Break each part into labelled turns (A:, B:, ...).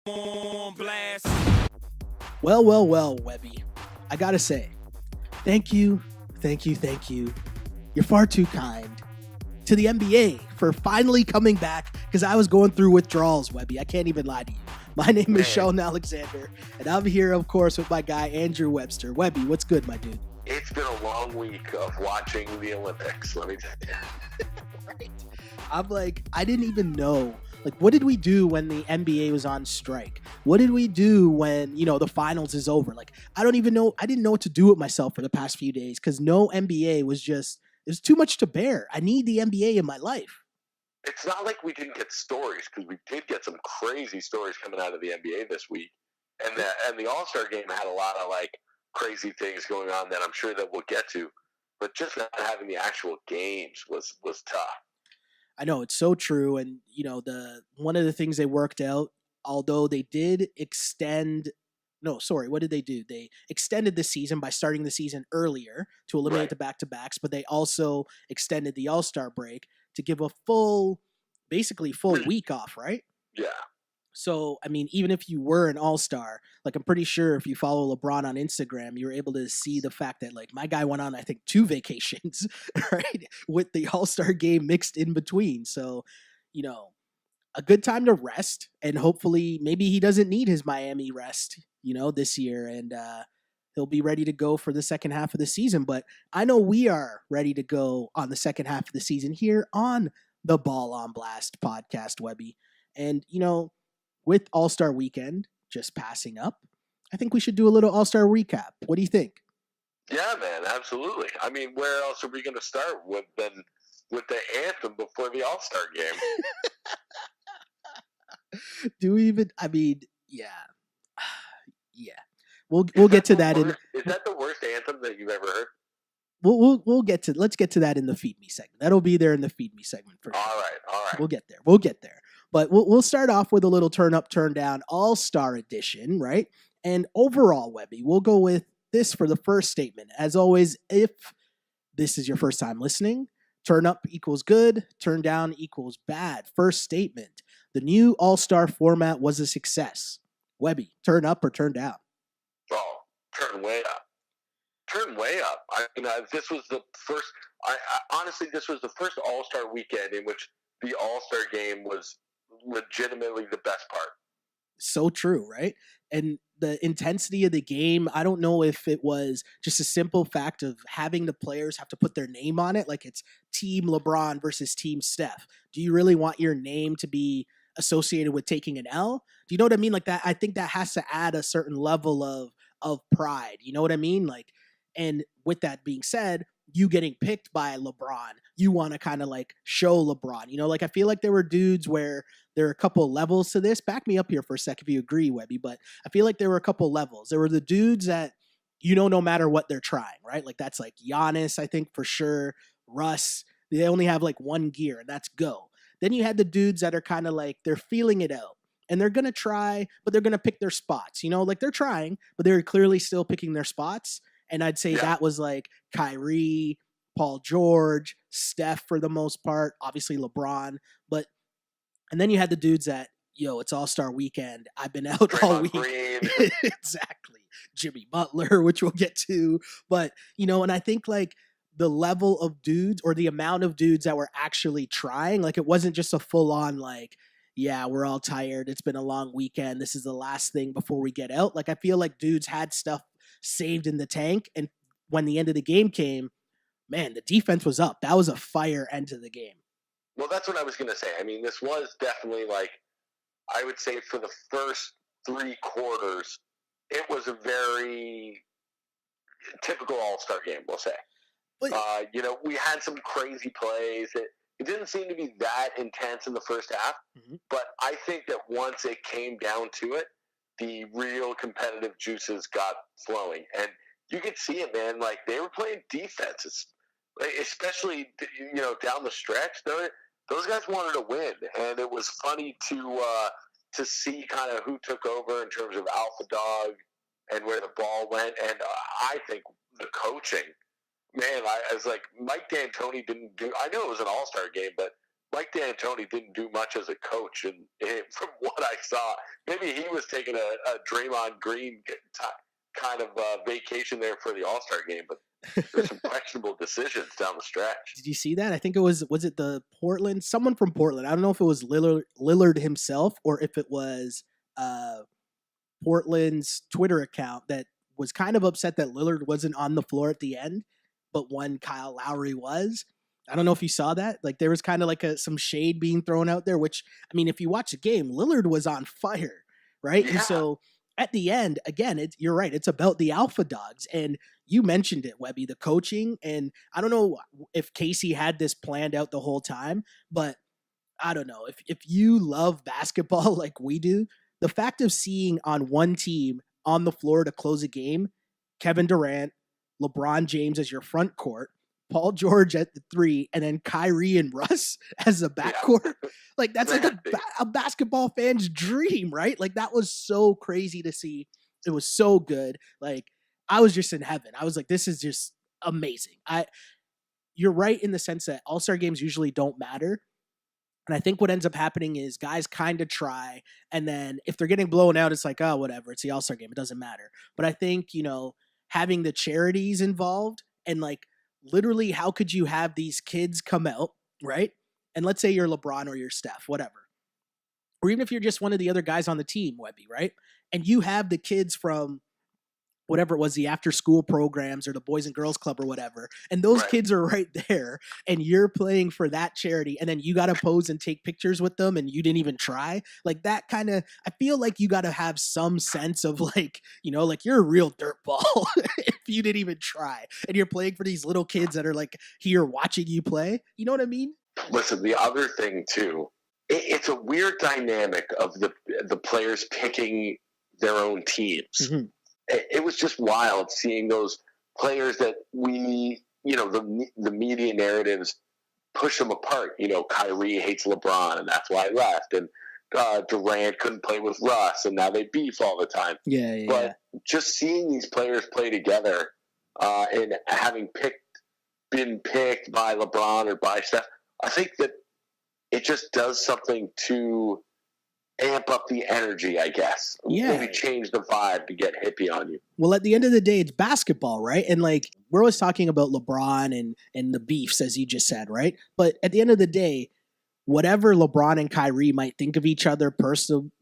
A: On blast.
B: Well, Webby. I gotta say, thank you. You're far too kind to the NBA for finally coming back because I was going through withdrawals, Webby. I can't even lie to you. My name is Sheldon Alexander, and I'm here, of course, with my guy, Andrew Webster. Webby, what's good, my dude?
C: It's been a long week of watching the Olympics, let me tell you.
B: Right. I'm like, I didn't even know. Like, what did we do when the NBA was on strike? What did we do when, the finals is over? Like, I don't even know. I didn't know what to do with myself for the past few days because no NBA was it was too much to bear. I need the NBA in my life.
C: It's not like we didn't get stories, because we did get some crazy stories coming out of the NBA this week. And the All-Star game had a lot of, crazy things going on that I'm sure that we'll get to. But just not having the actual games was tough.
B: I know, it's so true. And, one of the things they worked out, although they did extend no, sorry, what did they do? They extended the season by starting the season earlier to eliminate the back-to-backs, but they also extended the All-Star break to give a basically full week off, right?
C: Yeah.
B: So, I mean, even if you were an all-star, I'm pretty sure if you follow LeBron on Instagram, you were able to see the fact that, my guy went on, I think, 2 vacations, right? With the all-star game mixed in between. So, a good time to rest. And hopefully, maybe he doesn't need his Miami rest, this year. And he'll be ready to go for the second half of the season. But I know we are ready to go on the second half of the season here on the Ball on Blast podcast, Webby. And, with All-Star Weekend just passing up, I think we should do a little All-Star recap. What do you think?
C: Yeah, man, absolutely. I mean, where else are we going to start with the anthem before the All-Star game?
B: Yeah. We'll get to that.
C: Is that the worst anthem that you've ever heard?
B: Let's get to that in the Feed Me segment. That'll be there in the Feed Me segment for sure.
C: All right.
B: We'll get there. But we'll start off with a little turn up, turn down All-Star edition, right? And overall, Webby, we'll go with this for the first statement. As always, if this is your first time listening, turn up equals good, turn down equals bad. First statement, the new All-Star format was a success. Webby, turn up or turn down?
C: Oh, turn way up. Turn way up. This was the first. Honestly, this was the first All-Star weekend in which the All-Star game was legitimately the best part.
B: So true, right? And the intensity of the game, I don't know if it was just a simple fact of having the players have to put their name on it, like it's Team LeBron versus Team Steph. Do you really want your name to be associated with taking an L? Do you know what I mean? Like that, I think that has to add a certain level of pride. You know what I mean? And with that being said, you getting picked by LeBron, you want to kind of show LeBron, I feel like there were dudes where there are a couple levels to this. Back me up here for a sec if you agree, Webby, but I feel like there were a couple levels. There were the dudes that, no matter what they're trying, right? That's Giannis, I think for sure, Russ, they only have one gear and that's go. Then you had the dudes that are kind of they're feeling it out and they're going to try, but they're going to pick their spots, they're trying, but they're clearly still picking their spots. And I'd say that was Kyrie, Paul George, Steph for the most part, obviously LeBron. And then you had the dudes that, it's All-Star weekend. I've been out all week. Exactly. Jimmy Butler, which we'll get to. But, and I think the level of dudes or the amount of dudes that were actually trying, it wasn't just a full-on we're all tired. It's been a long weekend. This is the last thing before we get out. I feel like dudes had stuff saved in the tank. And when the end of the game came, man, the defense was up. That was a fire end to the game.
C: Well, that's what I was going to say. I mean, this was definitely I would say for the first 3 quarters, it was a very typical All-Star game, we'll say. But, we had some crazy plays. It didn't seem to be that intense in the first half, but I think that once it came down to it, the real competitive juices got flowing. And you could see it, man. They were playing defense, especially, down the stretch. Those guys wanted to win. And it was funny to see kind of who took over in terms of alpha dog and where the ball went. And I think the coaching, man, I was Mike D'Antoni didn't do – I know it was an all-star game, but Mike D'Antoni didn't do much as a coach, and from what I saw, maybe he was taking a Draymond Green kind of vacation there for the All-Star game, but there's some questionable decisions down the stretch.
B: Did you see that? I think it was it the Portland? Someone from Portland. I don't know if it was Lillard himself or if it was Portland's Twitter account that was kind of upset that Lillard wasn't on the floor at the end, but when Kyle Lowry was. I don't know if you saw that. Like there was kind of like some shade being thrown out there, which, I mean, if you watch the game, Lillard was on fire, right? Yeah. And so at the end, again, you're right. It's about the alpha dogs. And you mentioned it, Webby, the coaching. And I don't know if Casey had this planned out the whole time, but I don't know. If you love basketball like we do, the fact of seeing on one team on the floor to close a game, Kevin Durant, LeBron James as your front court, Paul George at the 3, and then Kyrie and Russ as a backcourt. Yeah. Like that's like a basketball fan's dream, right? Like that was so crazy to see. It was so good. Like I was just in heaven. I was like, this is just amazing. You're right in the sense that All-Star games usually don't matter. And I think what ends up happening is guys kind of try, and then if they're getting blown out, it's like, oh, whatever. It's the All-Star game. It doesn't matter. But I think, having the charities involved and like, literally, how could you have these kids come out, right? And let's say you're LeBron or you're Steph, whatever. Or even if you're just one of the other guys on the team, Webby, right? And you have the kids from whatever it was, the after school programs or the Boys and Girls Club or whatever. And those kids are right there and you're playing for that charity. And then you got to pose and take pictures with them and you didn't even try. Like that kind of, I feel like you got to have some sense of like, like you're a real dirtball if you didn't even try. And you're playing for these little kids that are like here watching you play. You know what I mean?
C: Listen, the other thing too, it's a weird dynamic of the players picking their own teams. Mm-hmm. It was just wild seeing those players that the media narratives push them apart. Kyrie hates LeBron and that's why he left. And Durant couldn't play with Russ and now they beef all the time.
B: Yeah.
C: But just seeing these players play together and having been picked by LeBron or by Steph, I think that it just does something to amp up the energy, I guess.
B: Yeah.
C: Maybe change the vibe to get hippie on you.
B: Well, at the end of the day, it's basketball, right? And like we're always talking about LeBron and the beefs, as you just said, right? But at the end of the day, whatever LeBron and Kyrie might think of each other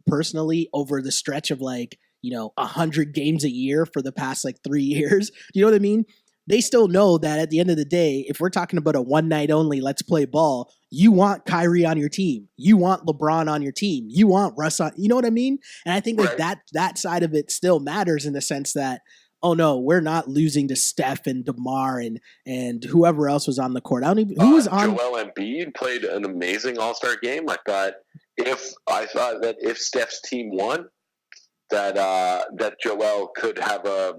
B: personally over the stretch of 100 games a year for the past 3 years, you know what I mean? They still know that at the end of the day, if we're talking about a one night only, let's play ball, you want Kyrie on your team. You want LeBron on your team. You want Russ on, you know what I mean? And I think that side of it still matters in the sense that, oh no, we're not losing to Steph and DeMar and whoever else was on the court. I don't even, who was on?
C: Joel Embiid played an amazing All-Star game. I thought that if Steph's team won, that Joel could have a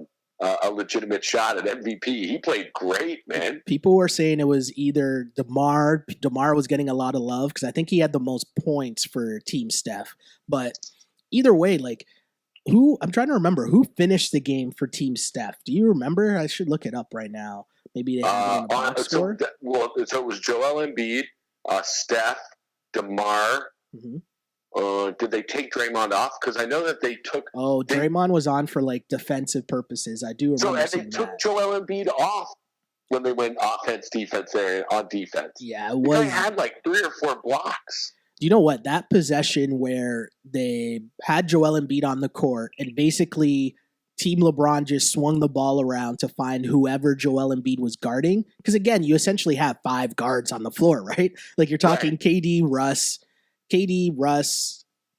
C: legitimate shot at MVP. He played great, man.
B: People were saying it was either DeMar. DeMar was getting a lot of love because I think he had the most points for Team Steph. But either way, I'm trying to remember who finished the game for Team Steph. Do you remember? I should look it up right now. Maybe they have it in the box score.
C: So it was Joel Embiid, Steph, DeMar. Mm-hmm. Did they take Draymond off? Because I know that they took.
B: Oh, Draymond was on for defensive purposes. I do remember.
C: So and they took Joel Embiid off when they went offense, defense there on defense.
B: Yeah, it was.
C: They had 3 or 4 blocks.
B: Do you know what? That possession where they had Joel Embiid on the court and basically Team LeBron just swung the ball around to find whoever Joel Embiid was guarding. Because again, you essentially have 5 guards on the floor, right? You're talking KD, Russ,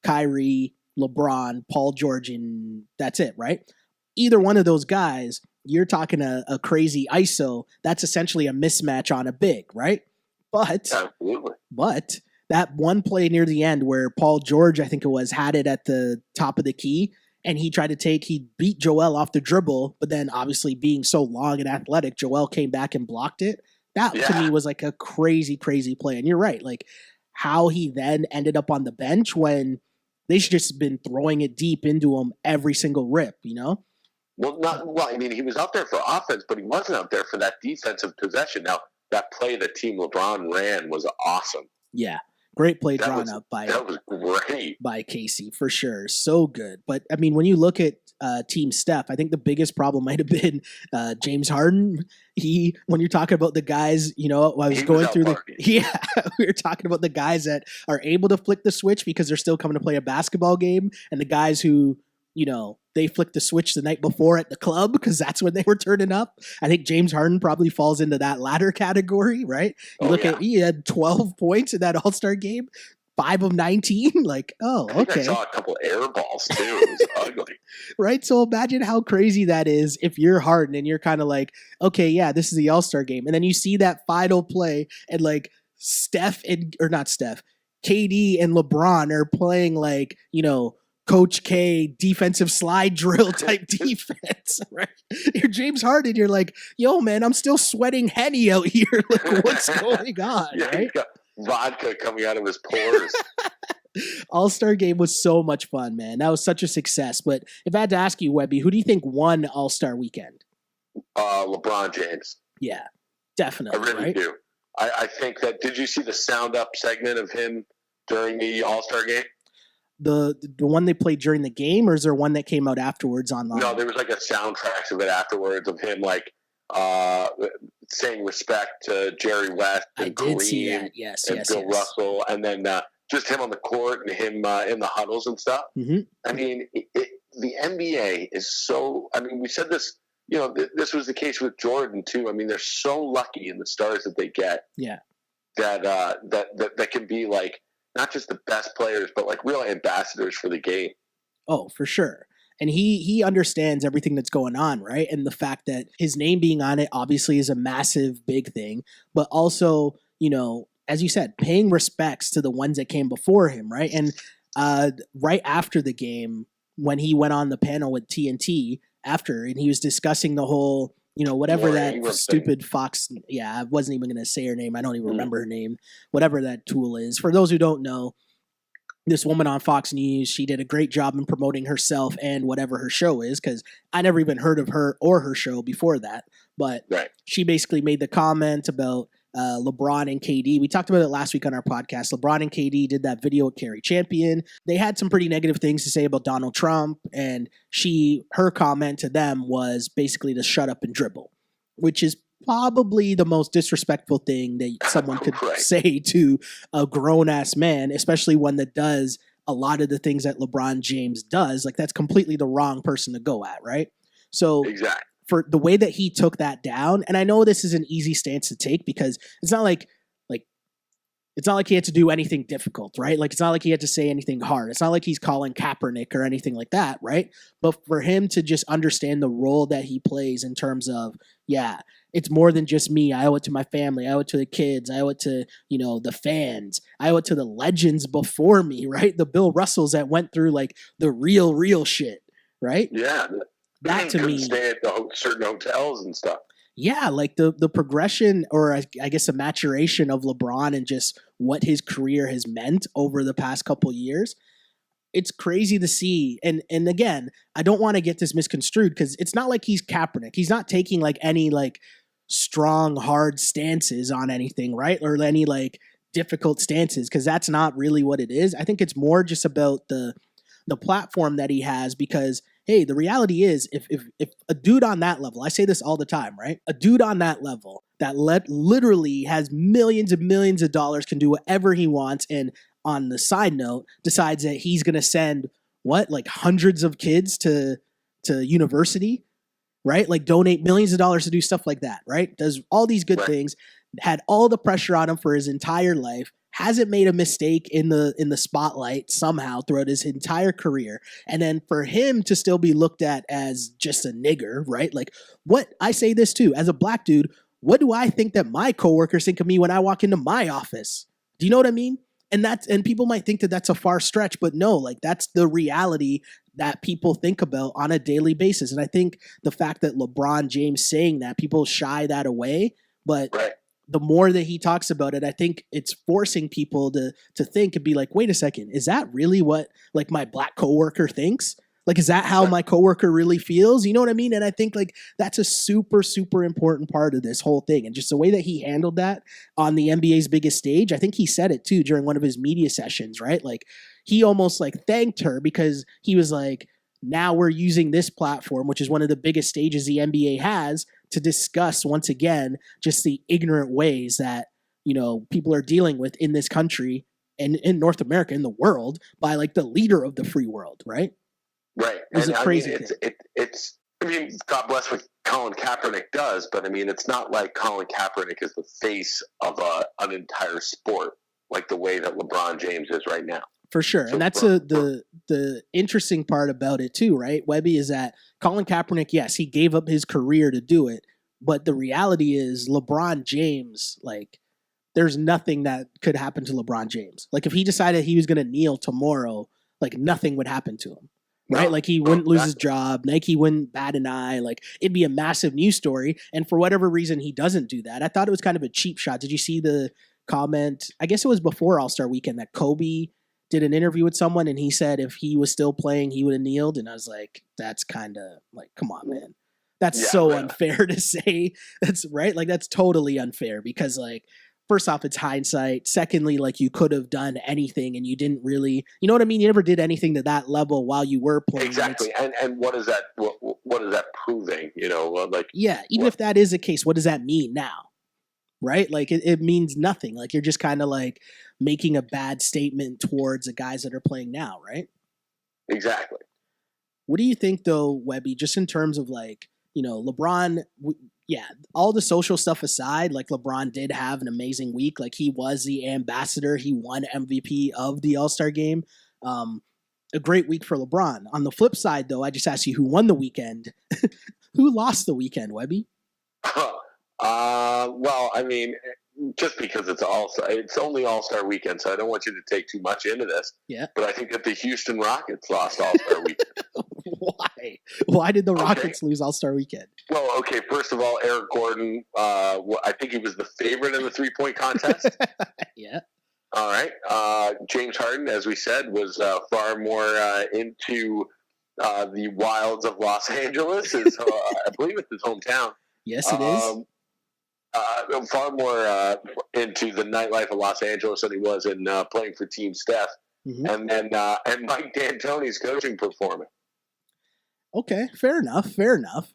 B: Kyrie, LeBron, Paul George, and that's it, right? Either one of those guys, you're talking a crazy ISO. That's essentially a mismatch on a big, right? But that one play near the end where Paul George, I think it was, had it at the top of the key, and he beat Joel off the dribble, but then obviously being so long and athletic, Joel came back and blocked it. That to me was a crazy, crazy play. And you're right, how he then ended up on the bench when they should just been throwing it deep into him every single rip,
C: Well, I mean, he was out there for offense, but he wasn't out there for that defensive possession. Now, that play that Team LeBron ran was awesome.
B: Yeah. Great play
C: That
B: drawn
C: was
B: up
C: that was great.
B: by Casey for sure. So good. But I mean, when you look at Team Steph, I think the biggest problem might have been James Harden. When you're talking about the guys, I was
C: He was
B: going
C: out
B: through
C: partying.
B: yeah, we were talking about the guys that are able to flick the switch because they're still coming to play a basketball game, and the guys who, they flicked the switch the night before at the club because that's when they were turning up. I think James Harden probably falls into that latter category, right? You look at, he had 12 points in that All-Star game, 5 of 19. Like, oh,
C: I think
B: okay.
C: I saw a couple air balls too. It was ugly.
B: Right? So imagine how crazy that is if you're Harden and you're kind of like, okay, yeah, this is the All-Star game. And then you see that final play and like KD and LeBron are playing like, Coach K defensive slide drill type defense, right? You're James Harden. You're like, yo, man, I'm still sweating Henny out here. Like, what's going on,
C: Yeah,
B: right?
C: he's got vodka coming out of his pores.
B: All-Star game was so much fun, man. That was such a success. But if I had to ask you, Webby, who do you think won All-Star weekend?
C: LeBron James.
B: Yeah, definitely.
C: I really
B: right?
C: do. I think that. Did you see the sound up segment of him during the All-Star game?
B: The one they played during the game, or is there one that came out afterwards online?
C: No, there was like a soundtrack of it afterwards of him like saying respect to Jerry West and
B: I did
C: Kareem
B: see that. Yes,
C: and
B: yes,
C: Bill
B: yes.
C: Russell, and then just him on the court and him in the huddles and stuff.
B: Mm-hmm.
C: I mean, the NBA is so. I mean, we said this. This was the case with Jordan too. I mean, they're so lucky in the stars that they get.
B: Yeah.
C: That can be like not just the best players, but like real ambassadors for the game.
B: Oh, for sure. And he understands everything that's going on, right? And the fact that his name being on it obviously is a massive, big thing. But also, as you said, paying respects to the ones that came before him, right? And right after the game, when he went on the panel with TNT after, and he was discussing the whole, whatever that stupid Fox, I wasn't even going to say her name. I don't even remember her name, whatever that tool is. For those who don't know, this woman on Fox News, she did a great job in promoting herself and whatever her show is, because I never even heard of her or her show before that. But she basically made the comment about LeBron and KD. We talked about it last week on our podcast. LeBron and KD did that video with Carrie Champion. They had some pretty negative things to say about Donald Trump, and her comment to them was basically to shut up and dribble, which is probably the most disrespectful thing that someone could say to a grown-ass man, especially one that does a lot of the things that LeBron James does. Like, that's completely the wrong person to go at, right? So for the way that he took that down, and I know this is an easy stance to take because it's not like he had to do anything difficult, right? Like, it's not like he had to say anything hard. It's not like he's calling Kaepernick or anything like that, right? But for him to just understand the role that he plays in terms of, it's more than just me. I owe it to my family. I owe it to the kids. I owe it to, the fans. I owe it to the legends before me, right? The Bill Russells that went through like the real shit, right?
C: Yeah.
B: That to me,
C: stay at certain hotels and stuff.
B: Yeah, like the progression, or I guess the maturation of LeBron and just what his career has meant over the past couple years. It's crazy to see. And again, I don't want to get this misconstrued because it's not like he's Kaepernick. He's not taking like any like strong, hard stances on anything, right? Or any like difficult stances, because that's not really what it is. I think it's more just about the platform that he has, because hey, the reality is if a dude on that level, I say this all the time, right? A dude on that level that literally has millions and millions of dollars, can do whatever he wants, and on the side note, decides that he's going to send like hundreds of kids to university, right? Like donate millions of dollars to do stuff like that, right? Does all these good things, had all the pressure on him for his entire life, hasn't made a mistake in the spotlight somehow throughout his entire career. And then for him to still be looked at as just a nigger, right? Like, what I say this too, as a black dude, what do I think that my coworkers think of me when I walk into my office? Do you know what I mean? And people might think that that's a far stretch, but no, like that's the reality that people think about on a daily basis. And I think the fact that LeBron James saying that, people shy that away, but the more that he talks about it, I think it's forcing people to think and be like, wait a second, is that really what like my black coworker thinks? Like, is that how my coworker really feels? You know what I mean? And I think like that's a super, super important part of this whole thing. And just the way that he handled that on the NBA's biggest stage, I think he said it too during one of his media sessions, right? Like he almost like thanked her because he was like, now we're using this platform, which is one of the biggest stages the NBA has, to discuss once again just the ignorant ways that, you know, people are dealing with in this country and in North America, in the world, by like the leader of the free world, right?
C: Right.
B: It was a crazy
C: thing. It's I mean, God bless what Colin Kaepernick does, but I mean, it's not like Colin Kaepernick is the face of an entire sport like the way that LeBron James is right now.
B: For sure. So and that's the interesting part about it too, right, Webby, is that Colin Kaepernick, yes, he gave up his career to do it, but the reality is LeBron James, like, there's nothing that could happen to LeBron James. Like, if he decided he was going to kneel tomorrow, like, nothing would happen to him, right? No, like, he wouldn't lose his job. Nike wouldn't bat an eye. Like, it'd be a massive news story. And for whatever reason, he doesn't do that. I thought it was kind of a cheap shot. Did you see the comment? I guess it was before All-Star Weekend that Kobe did an interview with someone and he said if he was still playing, he would have kneeled. And I was like, that's kind of like, come on, man. That's so unfair to say. That's right. Like, that's totally unfair because, like, first off, it's hindsight. Secondly, like, you could have done anything and you didn't really, you know what I mean? You never did anything to that level while you were playing.
C: Exactly. And what is that? What is that proving? You know, like,
B: yeah, even if that is the case, what does that mean now? Right? Like, it means nothing. Like, you're just kind of like making a bad statement towards the guys that are playing now, right?
C: Exactly.
B: What do you think, though, Webby, just in terms of, like, you know, LeBron, yeah, all the social stuff aside, like, LeBron did have an amazing week. Like, he was the ambassador. He won MVP of the All-Star game. A great week for LeBron. On the flip side, though, I just asked you who won the weekend. Who lost the weekend, Webby?
C: Well, I mean, just because it's only All-Star weekend, so I don't want you to take too much into this.
B: Yeah.
C: But I think that the Houston Rockets lost All-Star weekend.
B: Why? Why did the Rockets lose All-Star weekend?
C: Well, okay, first of all, Eric Gordon, I think he was the favorite in the three-point contest.
B: Yeah.
C: All right. James Harden, as we said, was far more into the wilds of Los Angeles. I believe it's his hometown.
B: Yes, it is.
C: Far more into the nightlife of Los Angeles than he was in playing for Team Steph. Mm-hmm. And Mike D'Antoni's coaching performance.
B: Okay, fair enough.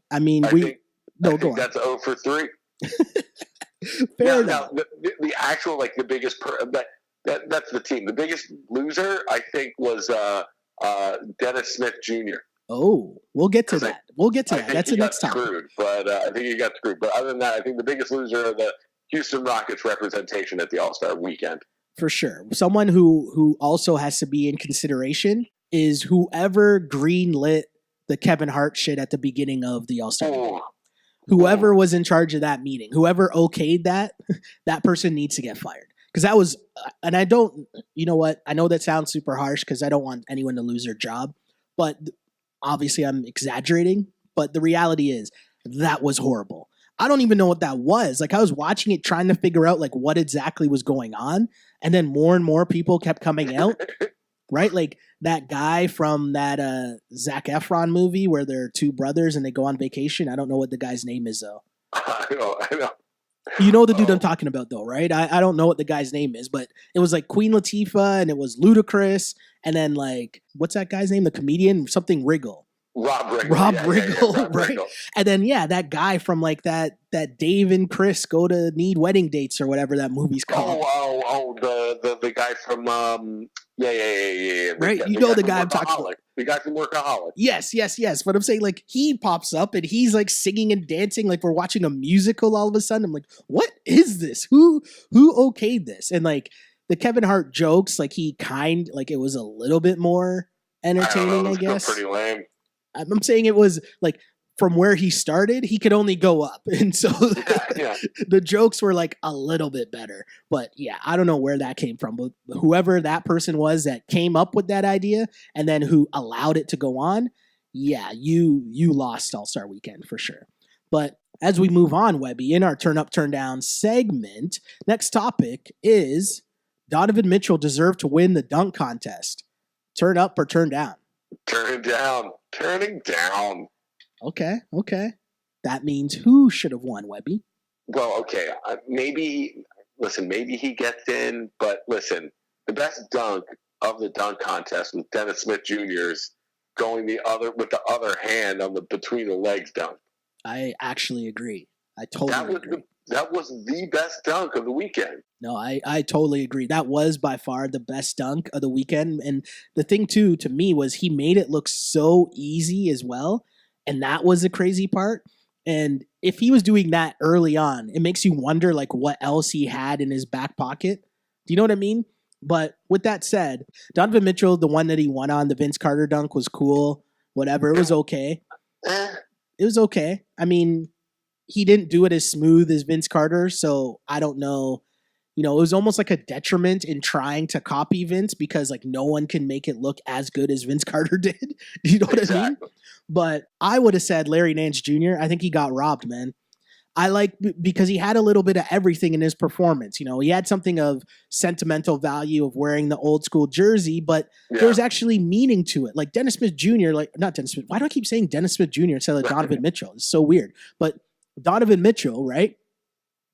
B: I mean,
C: I think that's 0 for 3.
B: Fair enough.
C: The actual, like, the biggest that's the team. The biggest loser, I think, was Dennis Smith Jr.
B: Oh, we'll get to that. That's the next time.
C: I think he got screwed. But other than that, I think the biggest loser of the Houston Rockets representation at the All-Star weekend. For sure.
B: Someone who also has to be in consideration is whoever greenlit the Kevin Hart shit at the beginning of the All-Star game. Whoever was in charge of that meeting, whoever okayed that person needs to get fired. Because that was, and I don't, you know what? I know that sounds super harsh because I don't want anyone to lose their job. But obviously I'm exaggerating. But the reality is that was horrible. I don't even know what that was. Like, I was watching it trying to figure out, like, what exactly was going on. And then more and more people kept coming out. Right? Like that guy from that Zac Efron movie where they're two brothers and they go on vacation. I don't know what the guy's name is, though.
C: I know.
B: You know the dude I'm talking about, though, right? I don't know what the guy's name is, but it was like Queen Latifah and it was Ludacris. And then, like, what's that guy's name? The comedian? Something Riggle.
C: Rob Riggle.
B: Rob Riggle,
C: Rob
B: right?
C: Riggle.
B: And then, that guy from, like, that Dave and Chris go to need wedding dates or whatever that movie's called.
C: The guy from yeah.
B: Right, the guy I'm talking about.
C: The guy from Workaholic.
B: Yes. But I'm saying, like, he pops up and he's like singing and dancing like we're watching a musical all of a sudden. I'm like, what is this? Who okayed this? And like the Kevin Hart jokes, like it was a little bit more entertaining, I guess.
C: Pretty lame.
B: I'm saying it was like from where he started, he could only go up. And so the jokes were like a little bit better. But yeah, I don't know where that came from. But whoever that person was that came up with that idea and then who allowed it to go on, yeah, you lost All-Star Weekend for sure. But as we move on, Webby, in our Turn Up, Turn Down segment, next topic is Donovan Mitchell deserved to win the dunk contest. Turn up or turn down?
C: Turning down. Turning down.
B: Okay. That means who should have won, Webby?
C: Well, okay. Maybe he gets in, but listen, the best dunk of the dunk contest was Dennis Smith Jr.'s going with the other hand on the between the legs dunk.
B: I actually agree. I totally agree.
C: That was the best dunk of the weekend.
B: No, I totally agree. That was by far the best dunk of the weekend. And the thing, too, to me, was he made it look so easy as well. And that was the crazy part. And if he was doing that early on, it makes you wonder, like, what else he had in his back pocket. Do you know what I mean? But with that said, Donovan Mitchell, the one that he won on, the Vince Carter dunk was cool. Whatever. It was okay. It was okay. I mean, he didn't do it as smooth as Vince Carter, so I don't know. You know, it was almost like a detriment in trying to copy Vince because like no one can make it look as good as Vince Carter did. You know what I mean? But I would have said Larry Nance Jr. I think he got robbed, man. Because he had a little bit of everything in his performance. You know, he had something of sentimental value of wearing the old school jersey, but there was actually meaning to it. Like Dennis Smith Jr., not Dennis Smith. Why do I keep saying Dennis Smith Jr. instead of Donovan Mitchell? It's so weird. But Donovan Mitchell, right?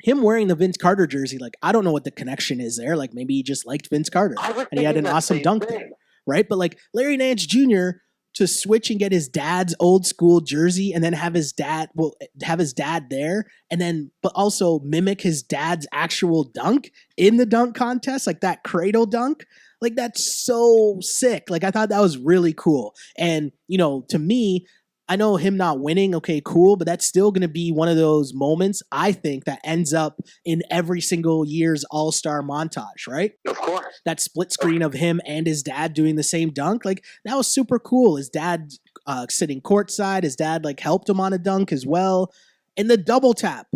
B: Him wearing the Vince Carter jersey, like, I don't know what the connection is there. Like, maybe he just liked Vince Carter and he had an awesome dunk there, right? But like Larry Nance Jr., to switch and get his dad's old school jersey and then have his dad there and then, but also mimic his dad's actual dunk in the dunk contest, like that cradle dunk. Like, that's so sick. Like, I thought that was really cool. And, you know, to me, I know him not winning, okay, cool, but that's still going to be one of those moments, I think, that ends up in every single year's All-Star montage, right?
C: Of course.
B: That split screen of him and his dad doing the same dunk, like, that was super cool. His dad sitting courtside, his dad, like, helped him on a dunk as well. And the double tap.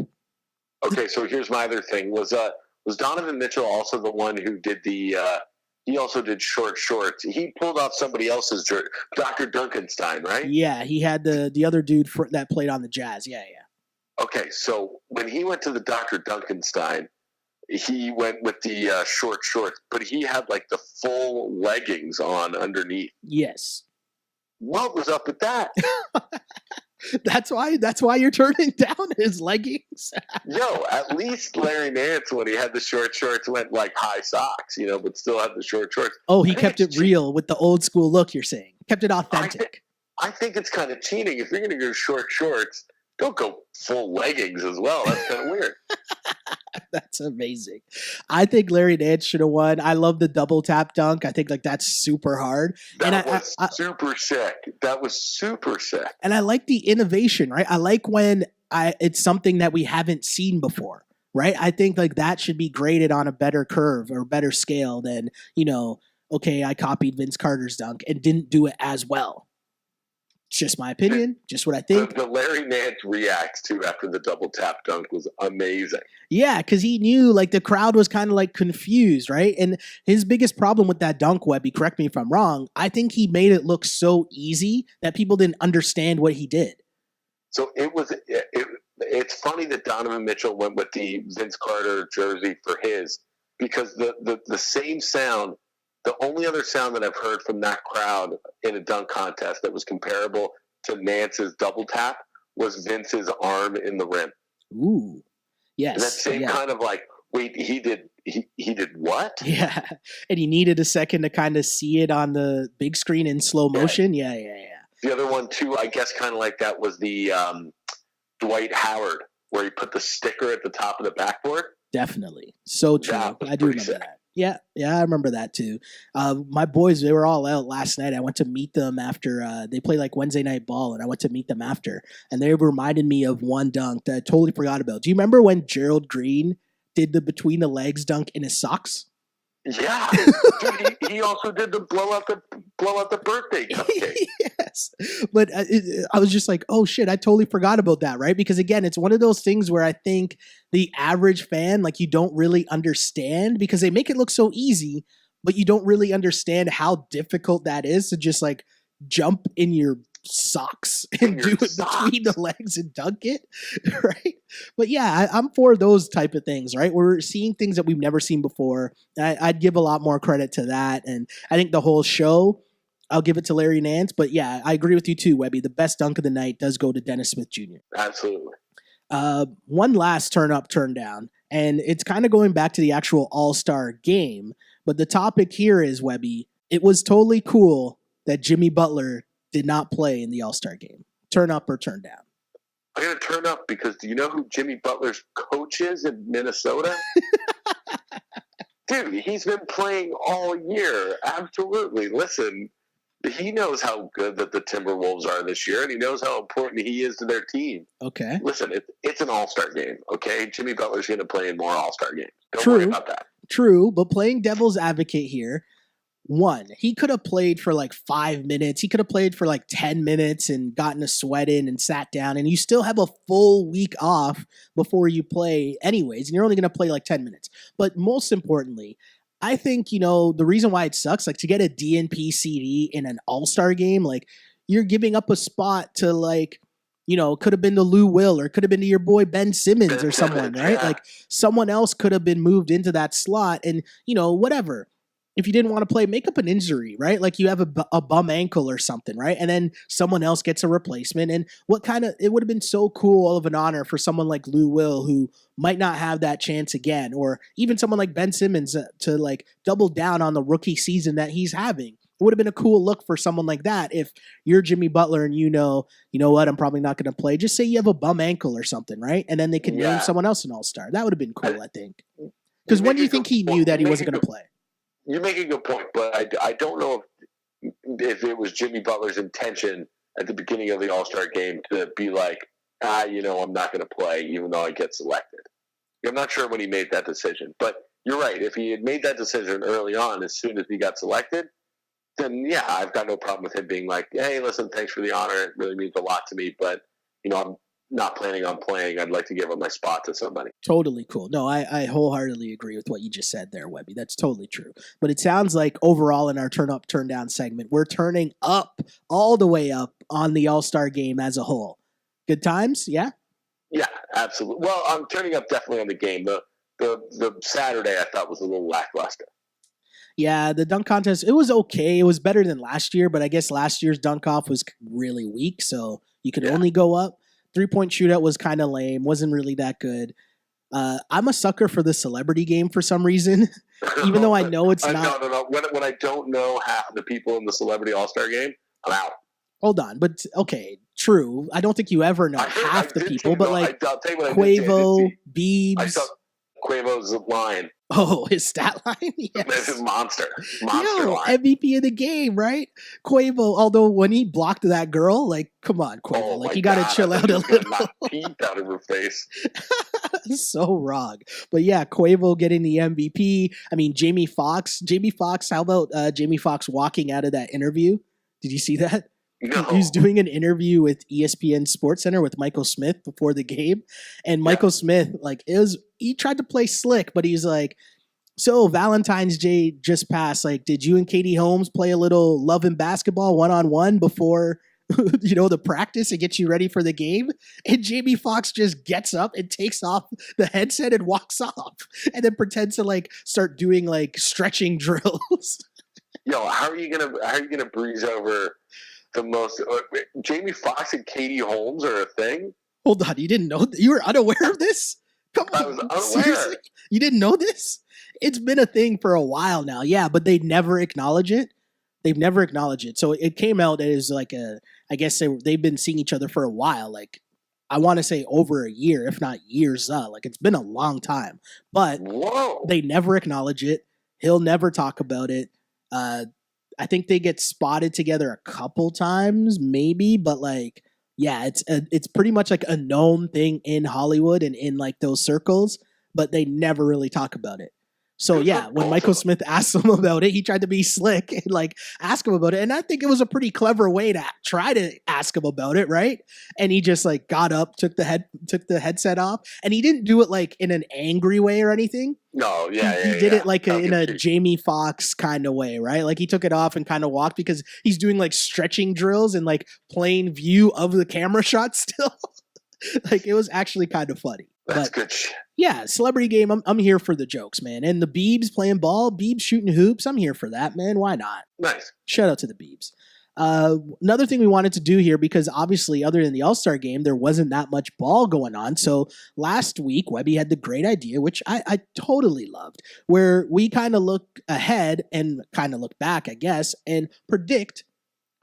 C: Okay, so here's my other thing. Was Donovan Mitchell also the one who did he also did short shorts. He pulled off somebody else's jersey, Dr. Duncanstein, right?
B: Yeah, he had the other dude that played on the Jazz. Yeah.
C: Okay, so when he went to the Dr. Duncanstein, he went with the short shorts, but he had like the full leggings on underneath.
B: Yes.
C: What was up with that?
B: That's why you're turning down his leggings.
C: Yo, at least Larry Nance, when he had the short shorts, went like high socks, you know, but still had the short shorts.
B: Oh, he kept it real with the old school look, you're saying. Kept it authentic.
C: I think it's kind of cheating. If you're going to go short shorts, don't go full leggings as well. That's kind of weird.
B: That's amazing. I think Larry Nance should have won. I love the double tap dunk. I think like that's super hard.
C: That was super sick. That was super sick.
B: And I like the innovation, right? I like when it's something that we haven't seen before, right? I think like that should be graded on a better curve or better scale than, you know, okay, I copied Vince Carter's dunk and didn't do it as well. It's just my opinion, just what I think.
C: The Larry Nance reacts to after the double tap dunk was amazing.
B: Yeah, because he knew like the crowd was kind of like confused, right? And his biggest problem with that dunk, Webby, correct me if I'm wrong, I think he made it look so easy that people didn't understand what he did.
C: So it's funny that Donovan Mitchell went with the Vince Carter jersey for his, because the same sound, the only other sound that I've heard from that crowd in a dunk contest that was comparable to Nance's double tap was Vince's arm in the rim.
B: Ooh, yes.
C: And that same kind of like, wait, he did what?
B: Yeah, and he needed a second to kind of see it on the big screen in slow motion. Yeah.
C: The other one too, I guess, kind of like that was the Dwight Howard, where he put the sticker at the top of the backboard.
B: Definitely, so true. I do remember that. Yeah, I remember that too. My boys, they were all out last night. I went to meet them after they played like Wednesday night ball, and I went to meet them after. And they reminded me of one dunk that I totally forgot about. Do you remember when Gerald Green did the between the legs dunk in his socks?
C: Yeah, dude, he also did the blow out the birthday cupcake.
B: Yes, but I was just like, oh shit, I totally forgot about that, right? Because again, it's one of those things where I think the average fan, like, you don't really understand because they make it look so easy, but you don't really understand how difficult that is to just like jump in your socks and do it between the legs and dunk it, right? But yeah, I'm for those type of things, right? We're seeing things that we've never seen before. I'd give a lot more credit to that, and I think the whole show I'll give it to Larry Nance. But yeah, I agree with you too, Webby. The best dunk of the night does go to Dennis Smith Jr.
C: Absolutely.
B: One last turn up, turn down. And it's kind of going back to the actual All-Star game. But the topic here is, Webby, it was totally cool that Jimmy Butler did not play in the All-Star game. Turn up or turn down?
C: I'm going to turn up because do you know who Jimmy Butler's coach is in Minnesota? Dude, he's been playing all year. Absolutely. Listen, he knows how good that the Timberwolves are this year, and he knows how important he is to their team.
B: Okay.
C: Listen, it's an all-star game, okay? Jimmy Butler's going to play in more all-star games. Don't
B: True.
C: worry about that.
B: True, but playing devil's advocate here, one, he could have played for like 5 minutes. He could have played for like 10 minutes and gotten a sweat in and sat down, and you still have a full week off before you play anyways, and you're only going to play like 10 minutes. But most importantly, I think, the reason why it sucks, like to get a DNP CD in an all-star game, like you're giving up a spot to like, could have been to Lou Will or could have been to your boy Ben Simmons or someone, right?
C: Yeah.
B: Like someone else could have been moved into that slot and, whatever. If you didn't want to play, make up an injury, right? Like you have a bum ankle or something, right? And then someone else gets a replacement. And it would have been so cool of an honor for someone like Lou Will, who might not have that chance again, or even someone like Ben Simmons to like double down on the rookie season that he's having. It would have been a cool look for someone like that. If you're Jimmy Butler and you know what, I'm probably not going to play. Just say you have a bum ankle or something, right? And then they can name someone else an all-star. That would have been cool, I think. Because when do you think he knew that he wasn't going to play?
C: You make a good point, but I don't know if it was Jimmy Butler's intention at the beginning of the All-Star game to be like, I'm not going to play even though I get selected. I'm not sure when he made that decision, but you're right. If he had made that decision early on, as soon as he got selected, then yeah, I've got no problem with him being like, hey, listen, thanks for the honor. It really means a lot to me, but I'm not planning on playing. I'd like to give up my spot to somebody.
B: Totally cool. No, I wholeheartedly agree with what you just said there, Webby. That's totally true. But it sounds like overall in our turn up, turn down segment, we're turning up all the way up on the All-Star game as a whole. Good times? Yeah?
C: Yeah, absolutely. Well, I'm turning up definitely on the game. The Saturday I thought was a little lackluster.
B: Yeah, the dunk contest, it was okay. It was better than last year, but I guess last year's dunk off was really weak, so you could only go up. 3-point shootout was kind of lame, wasn't really that good. I'm a sucker for the celebrity game for some reason, even though I know it's not.
C: No. When I don't know half the people in the celebrity all-star game, I'm out.
B: Hold on, but okay, true. I don't think you ever know half the people, but like Quavo, Biebs.
C: I saw Quavo's line.
B: Oh, his stat line? Yes.
C: This is monster line.
B: MVP of the game, right? Quavo, although when he blocked that girl, like, come on, Quavo. Like, you got to chill out a little.
C: Knock teeth out of her face.
B: So wrong. But yeah, Quavo getting the MVP. I mean, Jamie Foxx, how about Jamie Foxx walking out of that interview? Did you see that?
C: No.
B: He was doing an interview with ESPN SportsCenter with Michael Smith before the game. And Michael Smith, like, he tried to play slick, but he's like, so Valentine's Day just passed. Like, did you and Katie Holmes play a little love and basketball one-on-one before, the practice and get you ready for the game? And Jamie Foxx just gets up and takes off the headset and walks off and then pretends to like start doing like stretching drills.
C: Yo, how are you gonna breeze over the most? Jamie Foxx and Katie Holmes are a thing?
B: Hold on, you didn't know you were unaware of this? Come on,
C: I was unaware.
B: Seriously? You didn't know this? It's been a thing for a while now, yeah, but they never acknowledge it. They've never acknowledged it. So it came out as like I guess they've been seeing each other for a while. Like, I want to say over a year, if not years. Like, it's been a long time. But they never acknowledge it. He'll never talk about it. I think they get spotted together a couple times, maybe. But like, yeah, it's pretty much like a known thing in Hollywood and in like those circles. But they never really talk about it. So yeah, when Michael Smith asked him about it, he tried to be slick and like ask him about it. And I think it was a pretty clever way to try to ask him about it, right? And he just like got up, took the headset off, and he didn't do it like in an angry way or anything.
C: No,
B: He did it like in a Jamie Foxx kind of way, right? Like he took it off and kind of walked because he's doing like stretching drills and like plain view of the camera shot still. Like, it was actually kind of funny.
C: That's
B: But
C: good shit.
B: yeah, celebrity game. I'm here for the jokes, man. And the Beebs playing ball, Beebs shooting hoops. I'm here for that, man. Why not?
C: Nice.
B: Shout out to the Beebs. Another thing we wanted to do here, because obviously, other than the All-Star game, there wasn't that much ball going on. So last week, Webby had the great idea, which I totally loved, where we kind of look ahead and kind of look back, I guess, and predict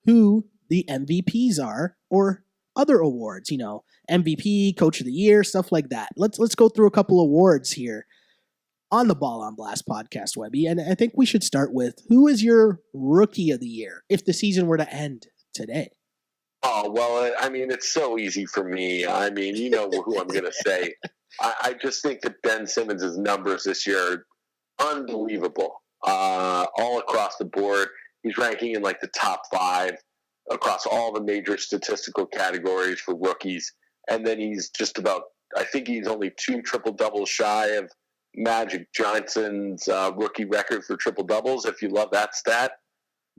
B: who the MVPs are or other awards, MVP, Coach of the Year, stuff like that. Let's go through a couple awards here on the Ball on Blast podcast, Webby. And I think we should start with, who is your Rookie of the Year if the season were to end today?
C: Oh, well, I mean, it's so easy for me. I mean, you know who I'm going to say. I just think that Ben Simmons' numbers this year are unbelievable. All across the board. He's ranking in like the top 5 across all the major statistical categories for rookies. And then he's just about, I think he's only 2 triple-doubles shy of Magic Johnson's rookie record for triple-doubles. If you love that stat,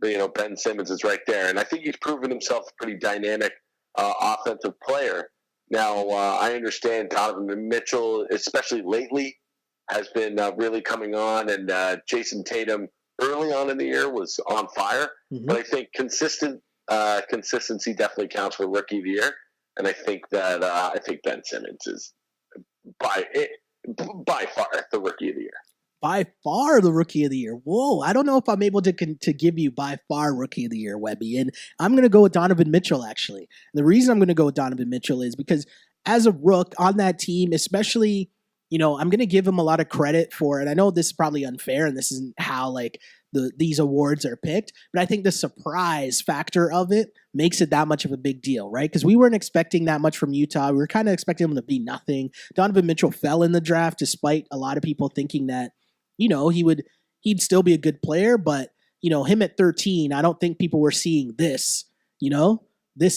C: Ben Simmons is right there. And I think he's proven himself a pretty dynamic offensive player. Now, I understand Donovan Mitchell, especially lately, has been really coming on. And Jason Tatum, early on in the year, was on fire. Mm-hmm. But I think consistency definitely counts for Rookie of the Year. And I think that Ben Simmons is by far the Rookie of the Year.
B: By far the Rookie of the Year. Whoa, I don't know if I'm able to give you by far Rookie of the Year, Webby. And I'm going to go with Donovan Mitchell, actually. And the reason I'm going to go with Donovan Mitchell is because as a rook on that team, especially, I'm going to give him a lot of credit for it. I know this is probably unfair and this isn't how these awards are picked, but I think the surprise factor of it makes it that much of a big deal, right? Because we weren't expecting that much from Utah. We were kind of expecting him to be nothing. Donovan Mitchell fell in the draft despite a lot of people thinking that, he'd still be a good player, but, him at 13, I don't think people were seeing this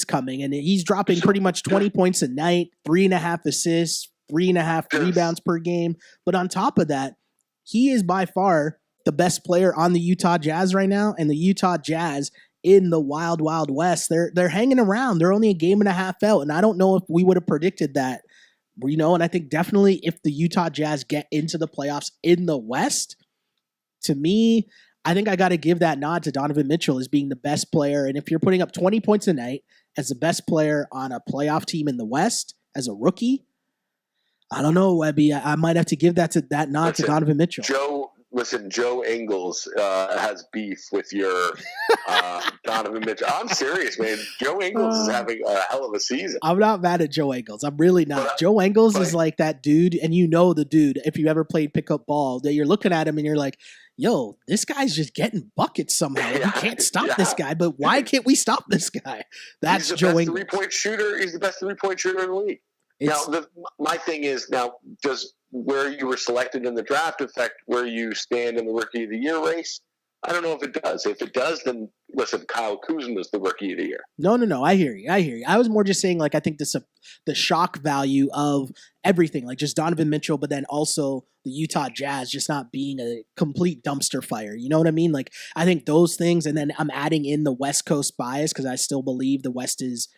B: coming. And he's dropping pretty much 20 points a night, 3.5 assists, 3.5 rebounds per game. But on top of that, he is by far the best player on the Utah Jazz right now, and the Utah Jazz in the wild, wild west, they're hanging around. They're only a game and a half out, and I don't know if we would have predicted that, and I think definitely if the Utah Jazz get into the playoffs in the West, to me, I think I got to give that nod to Donovan Mitchell as being the best player, and if you're putting up 20 points a night as the best player on a playoff team in the West as a rookie, I don't know, Webby. I might have to give that nod to Donovan Mitchell.
C: Joe Ingles has beef with your Donovan Mitchell. I'm serious, man. Joe Ingles is having a hell of a season.
B: I'm not mad at Joe Ingles. I'm really not. Joe Ingles is like that dude, and the dude, if you ever played pickup ball, that you're looking at him and you're like, yo, this guy's just getting buckets somehow. Yeah, we can't stop this guy, but why can't we stop this guy? That's Joe Ingles.
C: Three-point shooter. He's the best three-point shooter in the league. My thing is, does where you were selected in the draft affect where you stand in the Rookie of the Year race? I don't know if it does. If it does, then listen, Kyle Kuzma is the Rookie of the Year.
B: No. I hear you. I was more just saying, I think the shock value of everything, just Donovan Mitchell, but then also the Utah Jazz just not being a complete dumpster fire. You know what I mean? I think those things, and then I'm adding in the West Coast bias because I still believe the West is,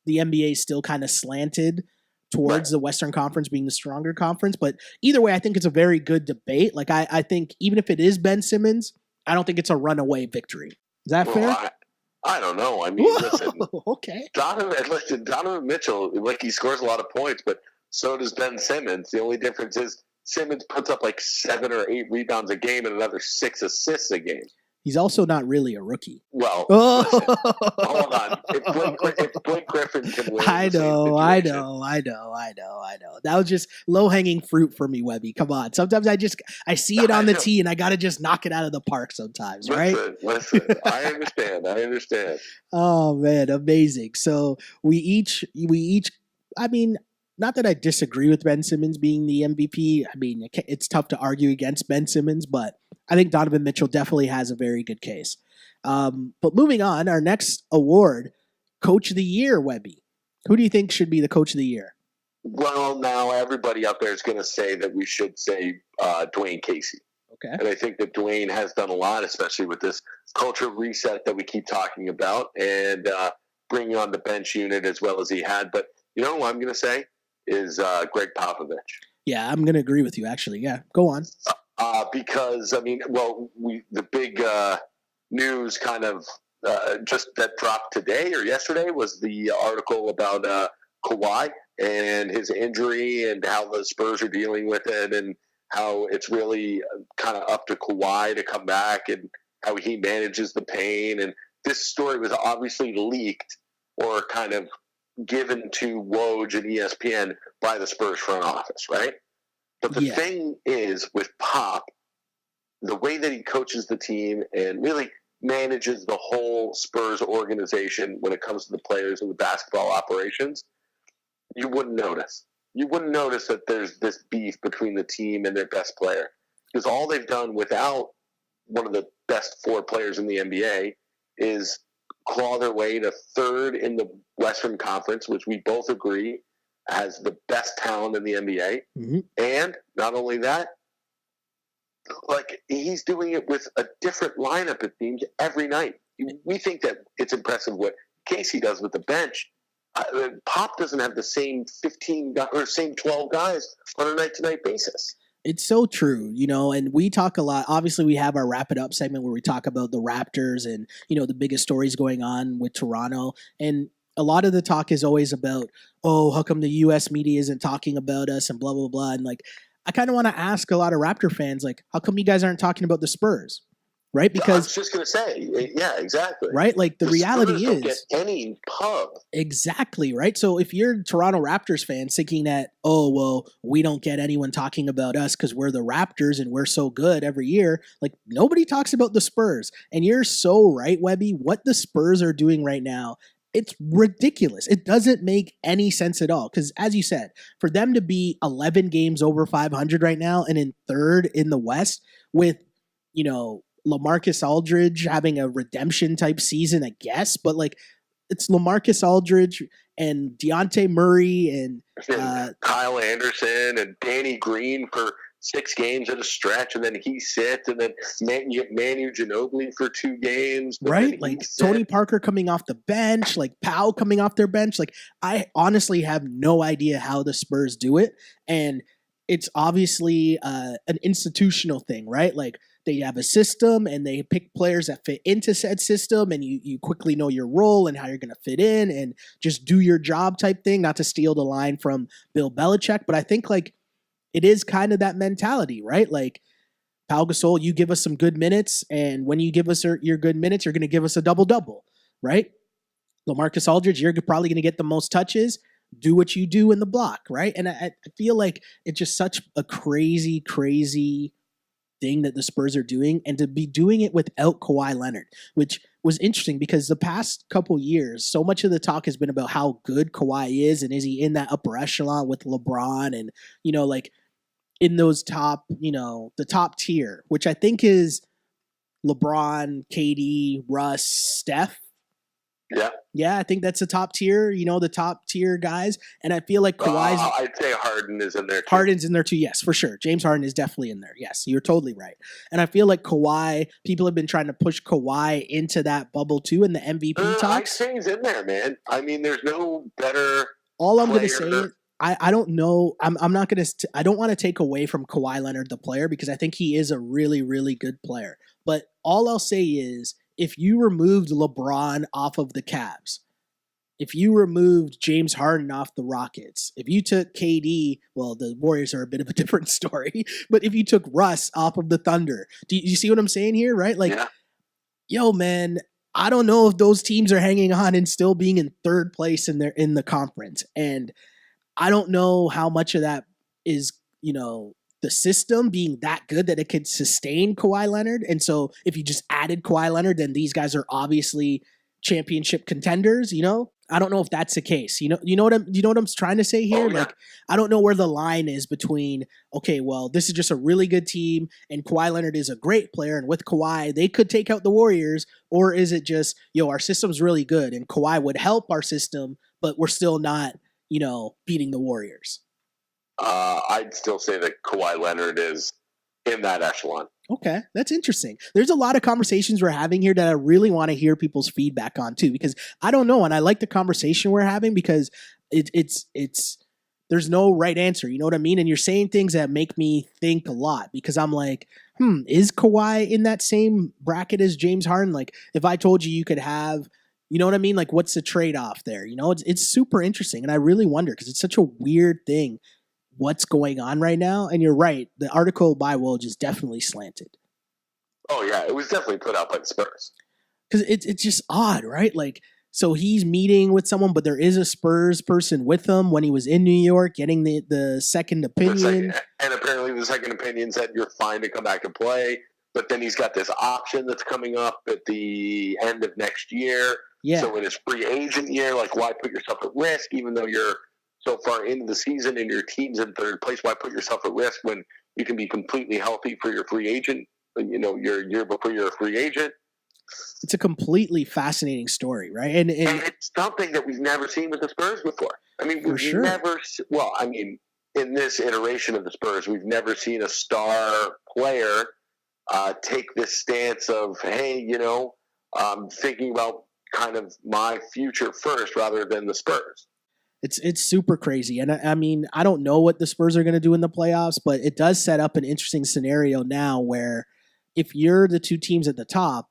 B: the NBA is still kind of slanted towards the Western Conference being the stronger conference. But either way, I think it's a very good debate. I think even if it is Ben Simmons, I don't think it's a runaway victory. Is that fair?
C: I don't know. I mean, listen.
B: Okay.
C: Donovan Mitchell, he scores a lot of points, but so does Ben Simmons. The only difference is Simmons puts up 7 or 8 rebounds a game and another 6 assists a game.
B: He's also not really a rookie.
C: Well, listen, hold on. If Blake Griffin can win,
B: I know. That was just low-hanging fruit for me, Webby. Come on. Sometimes I see it on the tee, and I got to just knock it out of the park sometimes, right?
C: Listen. I understand.
B: Oh, man. Amazing. So we each, I mean, not that I disagree with Ben Simmons being the MVP. I mean, it's tough to argue against Ben Simmons, but I think Donovan Mitchell definitely has a very good case. But moving on, our next award, Coach of the Year, Webby. Who do you think should be the Coach of the Year?
C: Well, now everybody out there is going to say that we should say Dwayne Casey.
B: Okay.
C: And I think that Dwayne has done a lot, especially with this culture reset that we keep talking about and bringing on the bench unit as well as he had. But you know what I'm going to say? is Greg Popovich.
B: Yeah, I'm going to agree with you, actually. Yeah, go on.
C: Because, I mean, well, the big news kind of just that dropped today or yesterday was the article about Kawhi and his injury and how the Spurs are dealing with it and how it's really kind of up to Kawhi to come back and how he manages the pain. And this story was obviously leaked or kind of given to Woj and ESPN by the Spurs front office, right? But the thing is, with Pop, the way that he coaches the team and really manages the whole Spurs organization when it comes to the players and the basketball operations, you wouldn't notice. You wouldn't notice that there's this beef between the team and their best player. Because all they've done without one of the best 4 players in the NBA is claw their way to 3rd in the Western Conference, which we both agree has the best talent in the NBA.
B: Mm-hmm.
C: And not only that, like, he's doing it with a different lineup of teams every night. We think that it's impressive what Casey does with the bench. Pop doesn't have the same 15 or same 12 guys on a night-to-night basis.
B: It's so true, and we talk a lot. Obviously, we have our Wrap It Up segment where we talk about the Raptors and, the biggest stories going on with Toronto. And a lot of the talk is always about, oh, how come the U.S. media isn't talking about us and blah, blah, blah. And, like, I kind of want to ask a lot of Raptor fans, like, how come you guys aren't talking about the Spurs? Right? Because
C: I was just going to say, yeah, exactly.
B: Right? Like, the reality
C: Spurs don't
B: is
C: get any pub.
B: Exactly, right? So if you're Toronto Raptors fans thinking that, oh, well, we don't get anyone talking about us because we're the Raptors and we're so good every year, like, nobody talks about the Spurs. And you're so right, Webby. What the Spurs are doing right now, it's ridiculous. It doesn't make any sense at all. Because as you said, for them to be 11 games over 500 right now and in 3rd in the West with, LaMarcus Aldridge having a redemption type season, I guess, but like it's LaMarcus Aldridge and Dejounte Murray and
C: Kyle Anderson and Danny Green for 6 games at a stretch, and then he sits, and then you get Manu Ginobili for 2 games,
B: right? Like Tony Parker coming off the bench, like Powell coming off their bench. Like, I honestly have no idea how the Spurs do it, and it's obviously an institutional thing, right? Like, they have a system and they pick players that fit into said system, and you quickly know your role and how you're going to fit in and just do your job type thing, not to steal the line from Bill Belichick. But I think like it is kind of that mentality, right? Like, Pau Gasol, you give us some good minutes, and when you give us your good minutes, you're going to give us a double-double, right? LaMarcus Aldridge, you're probably going to get the most touches. Do what you do in the block, right? And I feel like it's just such a crazy, crazy thing that the Spurs are doing, and to be doing it without Kawhi Leonard, which was interesting because the past couple years, so much of the talk has been about how good Kawhi is, and is he in that upper echelon with LeBron and, like in those top, the top tier, which I think is LeBron, KD, Russ, Steph. Yeah, I think that's the top tier, the top tier guys. And I feel like Kawhi's...
C: I'd say Harden is in there too.
B: Harden's in there too, yes, for sure. James Harden is definitely in there. Yes, you're totally right. And I feel like Kawhi, people have been trying to push Kawhi into that bubble too in the MVP talks.
C: I'd say he's in there, man. I mean, there's no better
B: All I'm going to say is, I don't know. I'm not going to... I don't want to take away from Kawhi Leonard, the player, because I think he is a really, really good player. But all I'll say is, if you removed LeBron off of the Cavs, if you removed James Harden off the Rockets, if you took KD, well, the Warriors are a bit of a different story, but if you took Russ off of the Thunder, do you see what I'm saying here, right? Like, yo, man, I don't know if those teams are hanging on and still being in 3rd place in the conference. And I don't know how much of that is, the system being that good that it could sustain Kawhi Leonard. And so if you just added Kawhi Leonard, then these guys are obviously championship contenders, I don't know if that's the case. You know what I'm trying to say here? Like, I don't know where the line is between, okay, well, this is just a really good team and Kawhi Leonard is a great player, and with Kawhi, they could take out the Warriors, or is it just, our system's really good and Kawhi would help our system, but we're still not, beating the Warriors?
C: I'd still say that Kawhi Leonard is in that echelon.
B: Okay, that's interesting. There's a lot of conversations we're having here that I really want to hear people's feedback on too, because I don't know, and I like the conversation we're having because it's there's no right answer. You know what I mean? And you're saying things that make me think a lot because I'm like, is Kawhi in that same bracket as James Harden? Like, if I told you you could have, you know what I mean? Like, what's the trade off there? You know, it's super interesting. And I really wonder because it's such a weird thing what's going on right now. And you're right. The article by Woj is definitely slanted.
C: Oh, yeah. It was definitely put out by the Spurs.
B: Because it's just odd, right? Like, so he's meeting with someone, but there is a Spurs person with him when he was in New York getting the second opinion.
C: And apparently the second opinion said you're fine to come back and play. But then he's got this option that's coming up at the end of next year.
B: Yeah.
C: So in his free agent year, like, why put yourself at risk even though you're so far into the season and your team's in third place? Why put yourself at risk when you can be completely healthy for your free agent, you know, your year before you're a free agent?
B: It's a completely fascinating story, right? And
C: it's something that we've never seen with the Spurs before. I mean, we've never, well, I mean, in this iteration of the Spurs, we've never seen a star player take this stance of, hey, you know, thinking about kind of my future first rather than the Spurs.
B: It's super crazy. And I mean, I don't know what the Spurs are going to do in the playoffs, but it does set up an interesting scenario now where if you're the two teams at the top,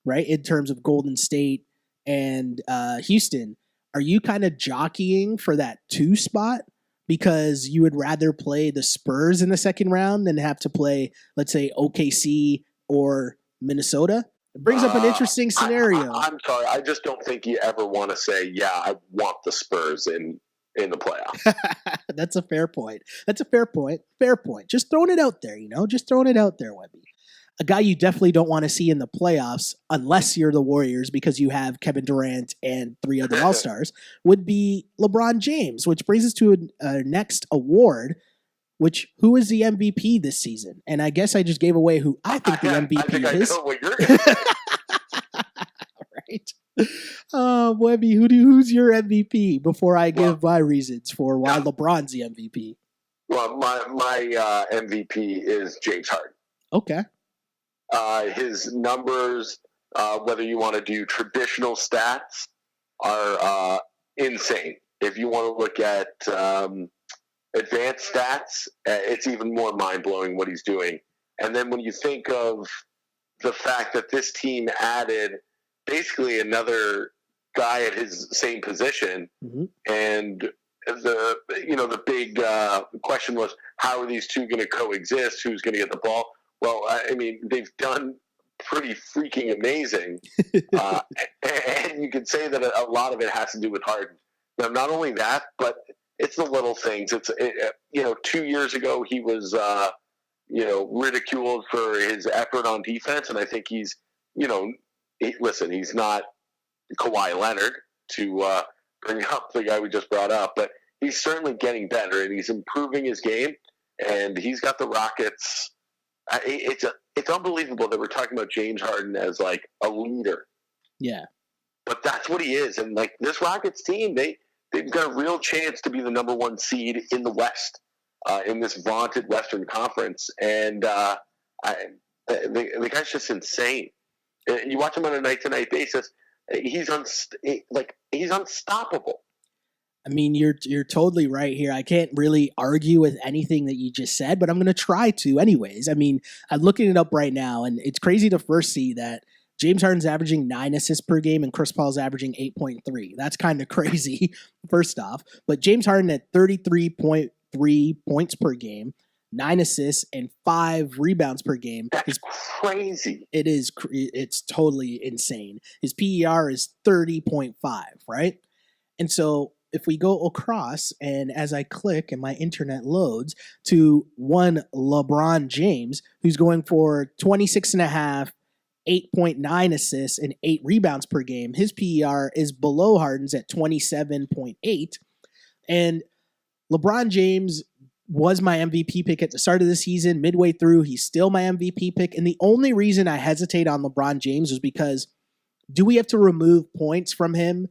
B: right, in terms of Golden State and Houston, are you kind of jockeying for that 2 spot because you would rather play the Spurs in the second round than have to play, let's say, OKC or Minnesota? It brings up an interesting scenario.
C: I'm sorry. I just don't think you ever want to say, yeah, I want the Spurs in the playoffs.
B: That's a fair point. That's a fair point. Fair point. Just throwing it out there, you know, just throwing it out there, Webby. A guy you definitely don't want to see in the playoffs, unless you're the Warriors because you have Kevin Durant and 3 other All-Stars, would be LeBron James, which brings us to a next award, who is the MVP this season? And I guess I just gave away who I think the MVP is.
C: I know what you're going to say.
B: Right. Webby, who's your MVP before I give my reasons for why LeBron's the MVP?
C: Well, my MVP is James Harden.
B: Okay.
C: His numbers, whether you want to do traditional stats, are insane. If you want to look at advanced stats, it's even more mind-blowing what he's doing. And then when you think of the fact that this team added basically another guy at his same position, and the big question was, how are these two going to coexist? Who's going to get the ball? Well, I mean, they've done pretty freaking amazing. And you could say that a lot of it has to do with Harden. Now, not only that, but it's the little things. 2 years ago, he was, ridiculed for his effort on defense. And I think he's not Kawhi Leonard to bring up the guy we just brought up, but he's certainly getting better and he's improving his game. And he's got the Rockets. It's unbelievable that we're talking about James Harden as like a leader.
B: Yeah.
C: But that's what he is. And like this Rockets team, they've got a real chance to be the number 1 seed in the West, in this vaunted Western Conference. And the guy's just insane. You watch him on a night-to-night basis, he's unstoppable.
B: I mean, you're totally right here. I can't really argue with anything that you just said, but I'm going to try to anyways. I mean, I'm looking it up right now, and it's crazy to first see that James Harden's averaging 9 assists per game and Chris Paul's averaging 8.3. That's kind of crazy, first off. But James Harden at 33.3 points per game, 9 assists, and 5 rebounds per game.
C: That's crazy.
B: It's totally insane. His PER is 30.5, right? And so if we go across, and as I click and my internet loads to one LeBron James, who's going for 26.5, 8.9 assists, and 8 rebounds per game, his PER is below Harden's at 27.8. And LeBron James was my MVP pick at the start of the season. Midway through, he's still my MVP pick. And the only reason I hesitate on LeBron James is because do we have to remove points from him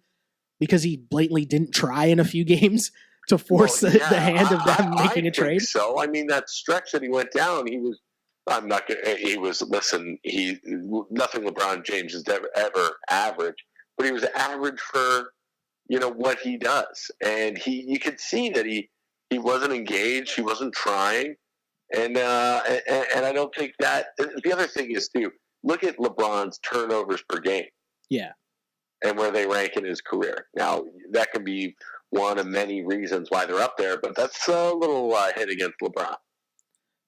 B: because he blatantly didn't try in a few games to force the hand of them making a trade?
C: So, I mean, that stretch that he went down, nothing LeBron James has ever averaged, but he was average for what he does. And you could see that he wasn't engaged, he wasn't trying. And I don't think that the other thing is too, look at LeBron's turnovers per game.
B: Yeah.
C: And where they rank in his career. Now, that can be one of many reasons why they're up there, but that's a little hit against LeBron.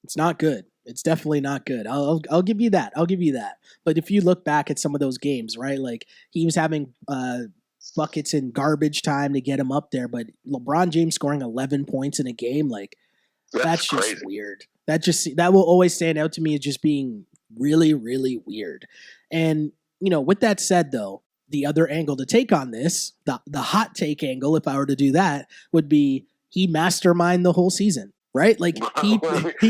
B: It's not good. It's definitely not good. I'll give you that. I'll give you that. But if you look back at some of those games, right, like he was having buckets in garbage time to get him up there, but LeBron James scoring 11 points in a game, like that's just
C: crazy.
B: Weird. That will always stand out to me as just being really, really weird. And, with that said, though, the other angle to take on this, the hot take angle, if I were to do that, would be he masterminded the whole season, right? Like he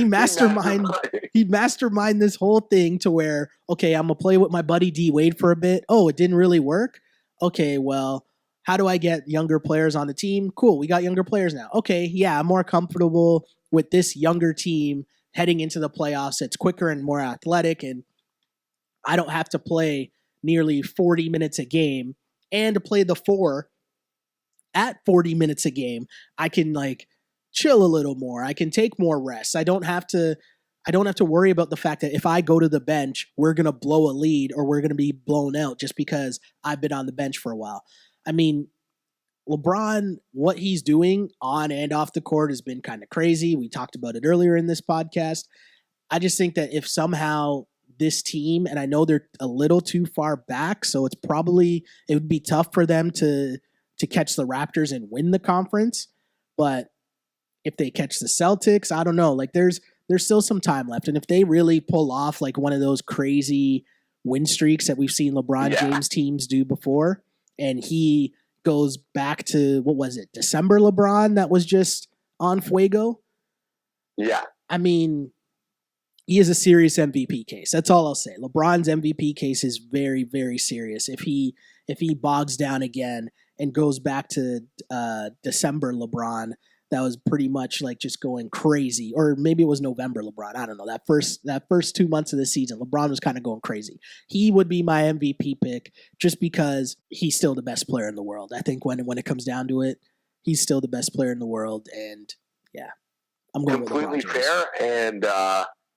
B: masterminded this whole thing to where, okay, I'm gonna play with my buddy D Wade for a bit. Oh, it didn't really work. Okay, well, how do I get younger players on the team? Cool, we got younger players now. Okay, yeah, I'm more comfortable with this younger team heading into the playoffs. It's quicker and more athletic, and I don't have to play nearly 40 minutes a game, and to play the 4 at 40 minutes a game, I can chill a little more. I can take more rest. I don't have to worry about the fact that if I go to the bench, we're going to blow a lead or we're going to be blown out just because I've been on the bench for a while. I mean, LeBron, what he's doing on and off the court has been kind of crazy. We talked about it earlier in this podcast. I just think that if somehow this team, and I know they're a little too far back, so it would be tough for them to catch the Raptors and win the conference. But if they catch the Celtics, I don't know. There's still some time left, and if they really pull off one of those crazy win streaks that we've seen LeBron James teams do before, and he goes back to, what was it, December LeBron that was just on fuego?
C: Yeah.
B: I mean, he is a serious MVP case. That's all I'll say. LeBron's MVP case is very, very serious. If he bogs down again and goes back to December LeBron, that was pretty much just going crazy. Or maybe it was November LeBron. I don't know. That first 2 months of the season, LeBron was kind of going crazy. He would be my MVP pick just because he's still the best player in the world. I think when it comes down to it, he's still the best player in the world. And yeah, I'm going with LeBron.
C: Completely fair, and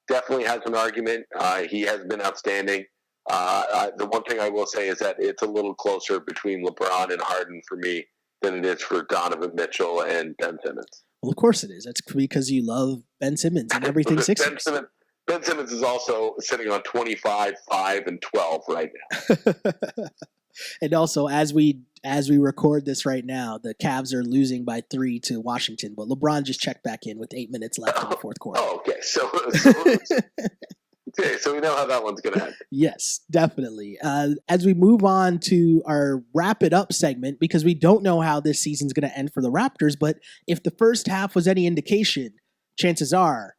C: definitely has an argument. He has been outstanding. The one thing I will say is that it's a little closer between LeBron and Harden for me than it is for Donovan Mitchell and Ben Simmons.
B: Well, of course it is. That's because you love Ben Simmons and everything Sixers.
C: Ben Simmons is also sitting on 25, 5, and 12 right now.
B: And also, as we record this right now, the Cavs are losing by 3 to Washington, but LeBron just checked back in with 8 minutes left in the fourth quarter.
C: Oh, okay. So okay, so we know how that one's going to end.
B: Yes, definitely. As we move on to our wrap it up segment, because we don't know how this season's going to end for the Raptors, but if the first half was any indication, chances are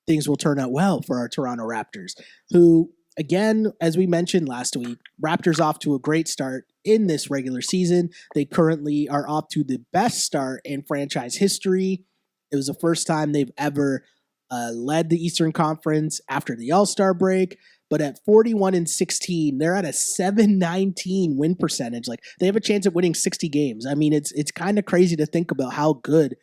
B: things will turn out well for our Toronto Raptors, who, again, as we mentioned last week, Raptors off to a great start in this regular season. They currently are off to the best start in franchise history. It was the first time they've ever led the Eastern Conference after the All-Star break. But at 41-16, they're at a 719 win percentage. They have a chance at winning 60 games. I mean, it's kind of crazy to think about how good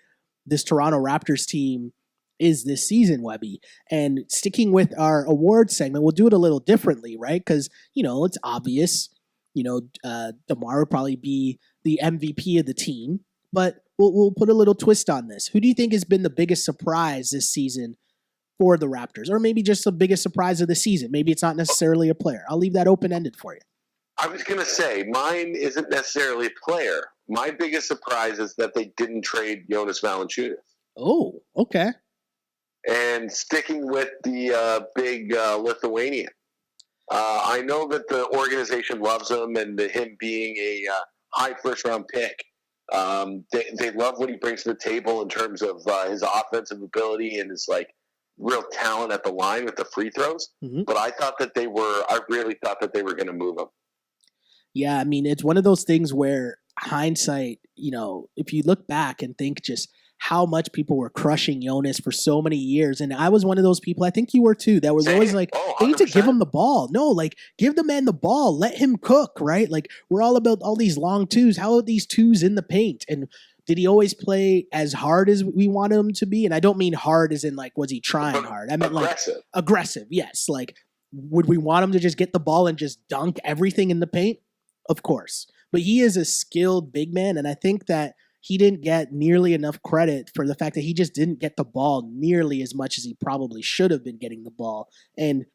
B: this Toronto Raptors team is this season, Webby. And sticking with our award segment, we'll do it a little differently, right? Because, it's obvious. DeMar would probably be the MVP of the team. But we'll put a little twist on this. Who do you think has been the biggest surprise this season for the Raptors? Or maybe just the biggest surprise of the season. Maybe it's not necessarily a player. I'll leave that open-ended for you.
C: I was going to say, mine isn't necessarily a player. My biggest surprise is that they didn't trade Jonas Valanciunas.
B: Oh, okay.
C: And sticking with the big Lithuanian. I know that the organization loves him, and him being a high first-round pick. They love what he brings to the table in terms of his offensive ability and his real talent at the line with the free throws. Mm-hmm. But I really thought that they were going to move him.
B: Yeah, I mean, it's one of those things where hindsight, if you look back and think just how much people were crushing Jonas for so many years. And I was one of those people, I think you were too, that was always like, they need to give him the ball. No, like, give the man the ball. Let him cook, right? Like, we're all about all these long twos. How are these twos in the paint? And did he always play as hard as we wanted him to be? And I don't mean hard as in, like, was he trying hard? I meant
C: aggressive.
B: Like aggressive, yes. Like, would we want him to just get the ball and just dunk everything in the paint? Of course. But he is a skilled big man, and I think that he didn't get nearly enough credit for the fact that he just didn't get the ball nearly as much as he probably should have been getting the ball. And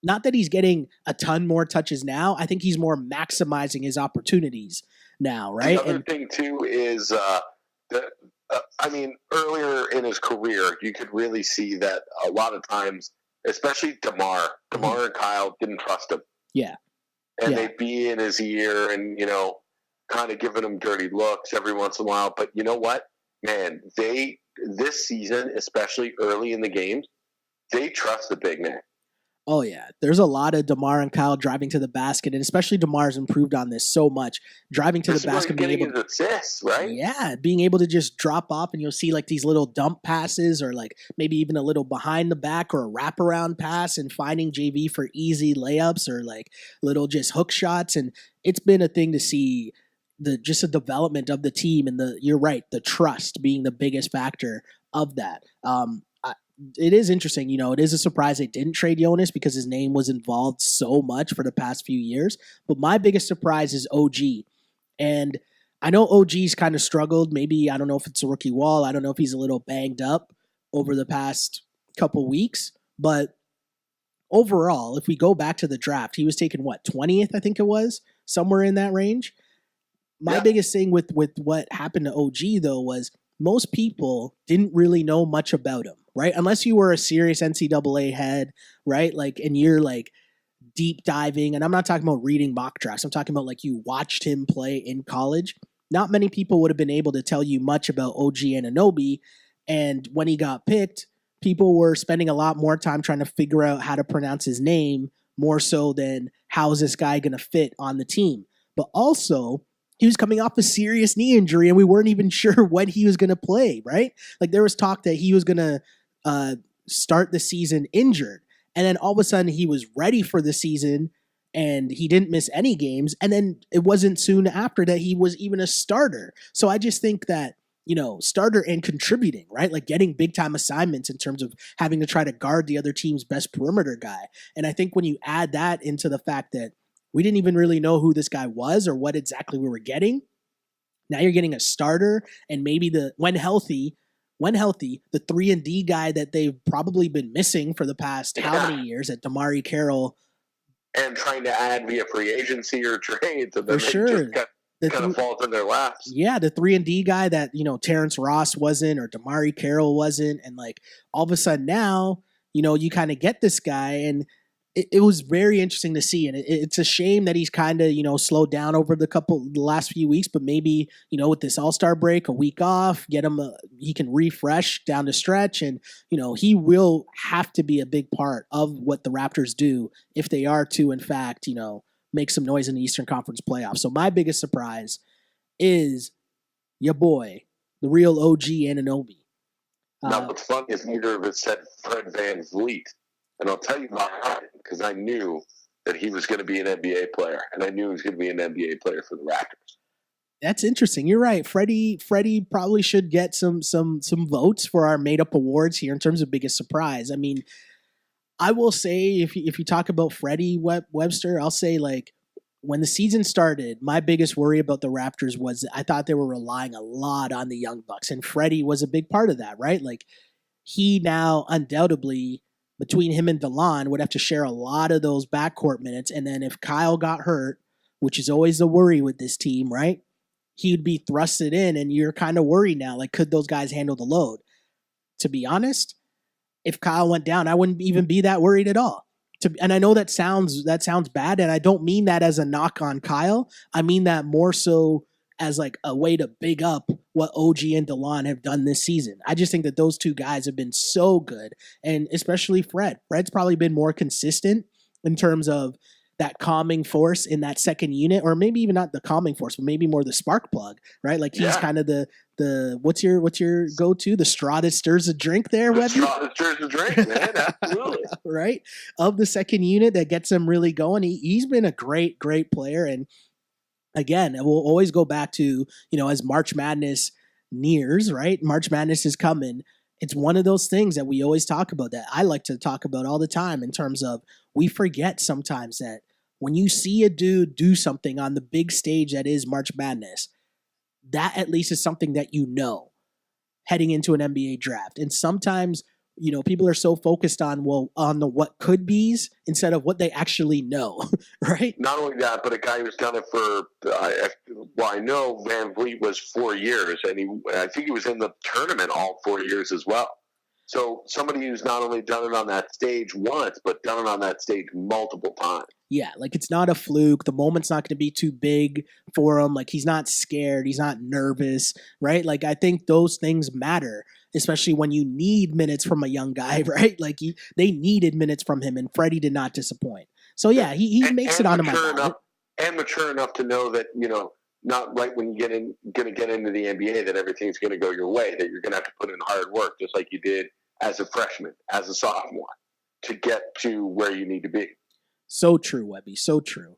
B: not that he's getting a ton more touches now. I think he's more maximizing his opportunities now, right?
C: The other thing, too, is earlier in his career, you could really see that a lot of times, especially DeMar and Kyle didn't trust him.
B: Yeah.
C: And they'd be in his ear and, kind of giving him dirty looks every once in a while. But you know what, man, this season, especially early in the games, they trust the big man.
B: Oh, yeah. There's a lot of DeMar and Kyle driving to the basket, and especially DeMar's improved on this so much. Driving to the basket,
C: being able to assists, right?
B: Yeah, being able to just drop off, and you'll see like these little dump passes, or like maybe even a little behind the back or a wraparound pass, and finding JV for easy layups or like little just hook shots. And it's been a thing to see the development of the team, and you're right, the trust being the biggest factor of that. It is interesting, it is a surprise they didn't trade Jonas because his name was involved so much for the past few years. But my biggest surprise is OG. And I know OG's kind of struggled. Maybe, I don't know if it's a rookie wall. I don't know if he's a little banged up over the past couple weeks. But overall, if we go back to the draft, he was taken, 20th, I think it was? Somewhere in that range. My biggest thing with what happened to OG, though, was most people didn't really know much about him, right? Unless you were a serious NCAA head, right? Like, and you're like deep diving, and I'm not talking about reading mock drafts. I'm talking about like you watched him play in college. Not many people would have been able to tell you much about OG Anunoby. And when he got picked, people were spending a lot more time trying to figure out how to pronounce his name more so than how is this guy going to fit on the team. But also, he was coming off a serious knee injury, and we weren't even sure when he was going to play, right? Like, there was talk that he was going to start the season injured. And then all of a sudden he was ready for the season, and he didn't miss any games. And then it wasn't soon after that he was even a starter. So I just think that, starter and contributing, right? Like getting big time assignments in terms of having to try to guard the other team's best perimeter guy. And I think when you add that into the fact that we didn't even really know who this guy was or what exactly we were getting. Now you're getting a starter, and maybe when healthy, the 3-and-D guy that they've probably been missing for the past how many years at Damari Carroll.
C: And trying to add via free agency or trade. So
B: for sure.
C: Kind of falls in their laps.
B: Yeah, the 3-and-D guy that, Terrence Ross wasn't or Damari Carroll wasn't. And like all of a sudden now, you kind of get this guy, and it was very interesting to see, and it's a shame that he's kind of, slowed down over the last few weeks, but maybe, with this All-Star break, a week off, get him, he can refresh down the stretch, and, he will have to be a big part of what the Raptors do if they are to, in fact, make some noise in the Eastern Conference playoffs. So my biggest surprise is your boy, the real OG Anunoby.
C: Now, what's funny is neither of us said Fred VanVleet. And I'll tell you about Harden, because I knew that he was going to be an NBA player, and I knew he was going to be an NBA player for the Raptors.
B: That's interesting. You're right. Freddie probably should get some votes for our made-up awards here in terms of biggest surprise. I mean, I will say, if you talk about Freddie Webster, I'll say, like, when the season started, my biggest worry about the Raptors was I thought they were relying a lot on the young bucks, and Freddie was a big part of that, right? Like, he now undoubtedly, between him and DeLon, would have to share a lot of those backcourt minutes. And then if Kyle got hurt, which is always the worry with this team, right? He would be thrusted in, and you're kind of worried now. Like, could those guys handle the load? To be honest, if Kyle went down, I wouldn't even be that worried at all. And I know that sounds bad, and I don't mean that as a knock on Kyle. I mean that more so as like a way to big up what OG and DeLon have done this season. I just think that those two guys have been so good, and especially Fred. Fred's probably been more consistent in terms of that calming force in that second unit, or maybe even not the calming force, but maybe more the spark plug, right? Like he's kind of the what's your go-to, the straw that stirs the drink there, Webby?
C: The straw that stirs the drink, man. Absolutely.
B: Right? Of the second unit that gets him really going. He's been a great player. And again, we'll always go back to, as March Madness nears, right? March Madness is coming. It's one of those things that we always talk about, that I like to talk about all the time, in terms of, we forget sometimes that when you see a dude do something on the big stage that is March Madness, that at least is something that heading into an NBA draft. And sometimes, people are so focused on the what could be's instead of what they actually know, right?
C: Not only that, but a guy who's done it for, I know Van Vliet was 4 years, and I think he was in the tournament all 4 years as well. So somebody who's not only done it on that stage once, but done it on that stage multiple times.
B: Yeah, like it's not a fluke. The moment's not going to be too big for him. Like he's not scared. He's not nervous, right? Like I think those things matter, especially when you need minutes from a young guy, right? Like they needed minutes from him, and Freddie did not disappoint. So yeah, he makes it onto my ballot.
C: And mature enough to know that, not right when you get into the NBA that everything's going to go your way, that you're going to have to put in hard work, just like you did as a freshman, as a sophomore, to get to where you need to be.
B: So true, Webby. So true.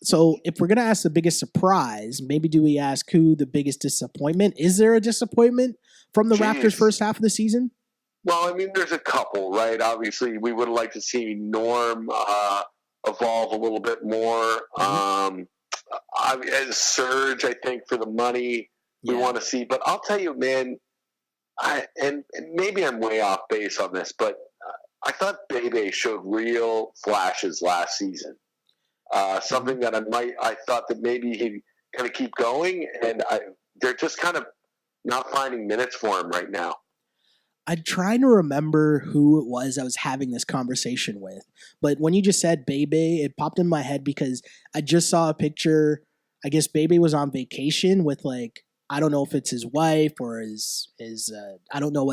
B: So if we're going to ask the biggest surprise, maybe do we ask who the biggest disappointment? Is there a disappointment from the Raptors first half of the season?
C: Well, I mean, there's a couple, right? Obviously, we would have liked to see Norm evolve a little bit more. As Serge, I think, for the money we want to see. But I'll tell you, man, and maybe I'm way off base on this, but I thought Bebe showed real flashes last season. Something that I thought that maybe he'd kind of keep going, and they're just kind of not finding minutes for him right now.
B: I'm trying to remember who it was I was having this conversation with, but when you just said Bebe, it popped in my head because I just saw a picture. I guess Bebe was on vacation with, like, I don't know if it's his wife or his I don't know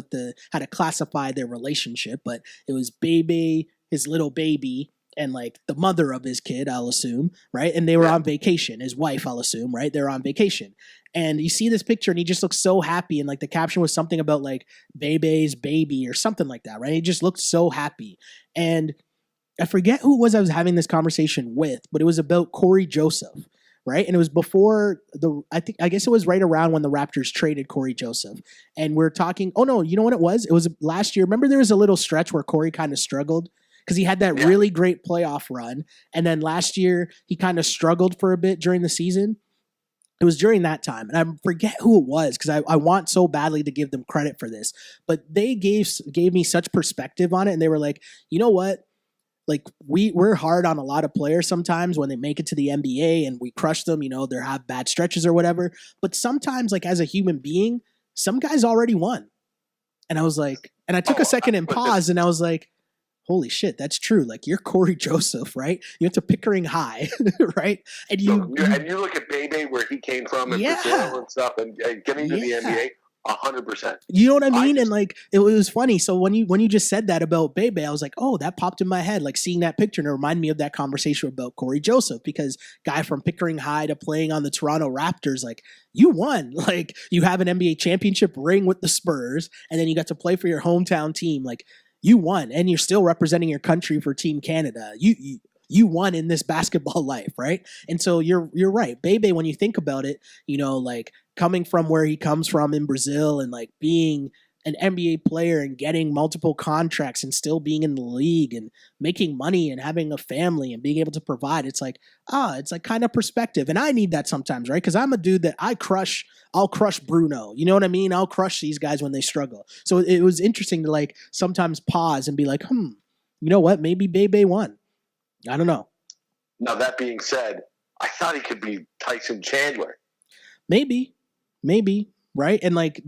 B: how to classify their relationship, but it was Bebe, his little baby, and like the mother of his kid, I'll assume, right? And they were on vacation. His wife, I'll assume, right? They're on vacation. And you see this picture and he just looks so happy. And like the caption was something about like Bebe's baby or something like that, right? He just looked so happy. And I forget who it was I was having this conversation with, but it was about Corey Joseph, right? And it was before I guess it was right around when the Raptors traded Corey Joseph. And we're talking, oh no, you know what it was? It was last year. Remember there was a little stretch where Corey kind of struggled because he had that really great playoff run. And then last year he kind of struggled for a bit during the season. It was during that time, and I forget who it was because I want so badly to give them credit for this, but they gave me such perspective on it, and they were like, you know what? Like we're hard on a lot of players sometimes when they make it to the NBA and we crush them, they have bad stretches or whatever. But sometimes, like as a human being, some guys already won. And I was like, and I took a second and paused, and I was like, holy shit, that's true. Like you're Corey Joseph, right? You went to Pickering High, right? And you
C: look at Bebe where he came from and Brazil and stuff, and getting to the NBA, 100%.
B: You know what I mean? And like it was funny. So when you just said that about Bebe, I was like, oh, that popped in my head. Like seeing that picture, and it reminded me of that conversation about Corey Joseph, because guy from Pickering High to playing on the Toronto Raptors, like you won. Like you have an NBA championship ring with the Spurs, and then you got to play for your hometown team. Like you won, and you're still representing your country for Team Canada. You won in this basketball life, right? And so you're right. Bebe, when you think about it, like coming from where he comes from in Brazil and like being an NBA player and getting multiple contracts and still being in the league and making money and having a family and being able to provide, it's like kind of perspective. And I need that sometimes, right? Because I'm a dude that I'll crush Bruno. You know what I mean? I'll crush these guys when they struggle. So it was interesting to like sometimes pause and be like, you know what? Maybe Bebe won. I don't know.
C: Now, that being said, I thought he could be Tyson Chandler.
B: Maybe, right? And like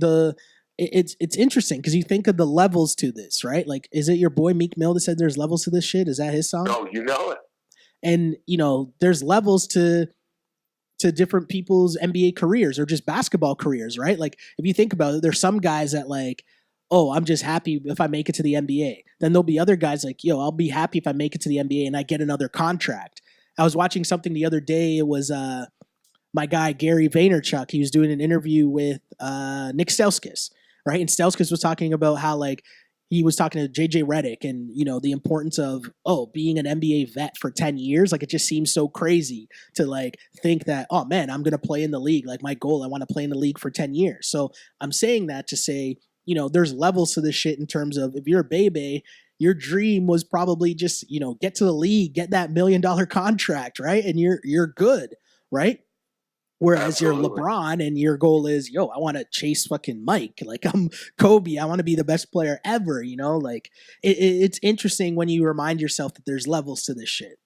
B: it's interesting because you think of the levels to this, right? Like, is it your boy Meek Mill that said there's levels to this shit? Is that his song?
C: No, you know it.
B: And there's levels to different people's NBA careers or just basketball careers, right? Like if you think about it, there's some guys that like oh, I'm just happy if I make it to the NBA. Then there'll be other guys like, yo, I'll be happy if I make it to the NBA and I get another contract. I was watching something the other day. It was my guy Gary Vaynerchuk. He was doing an interview with Nick Stauskas, right? And Stauskas was talking about how like he was talking to JJ Redick and the importance of being an NBA vet for 10 years. Like it just seems so crazy to like think that, oh man, I'm gonna play in the league. Like my goal, I want to play in the league for 10 years. So I'm saying that to say, there's levels to this shit in terms of if you're a baby, your dream was probably just, get to the league, get that $1 million contract, right? And you're good, right? Whereas you're LeBron and your goal is, I want to chase fucking Mike. Like I'm Kobe. I want to be the best player ever, Like it's interesting when you remind yourself that there's levels to this shit.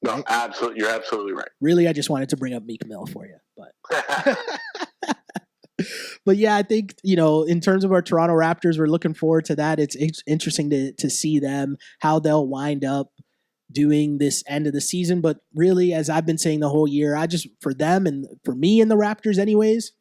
C: No,
B: right?
C: Absolutely. You're absolutely right.
B: Really, I just wanted to bring up Meek Mill for you. But but yeah, I think, in terms of our Toronto Raptors, we're looking forward to that. It's interesting to see them, how they'll wind up doing this end of the season. But really, as I've been saying the whole year, for them and for me and the Raptors anyways,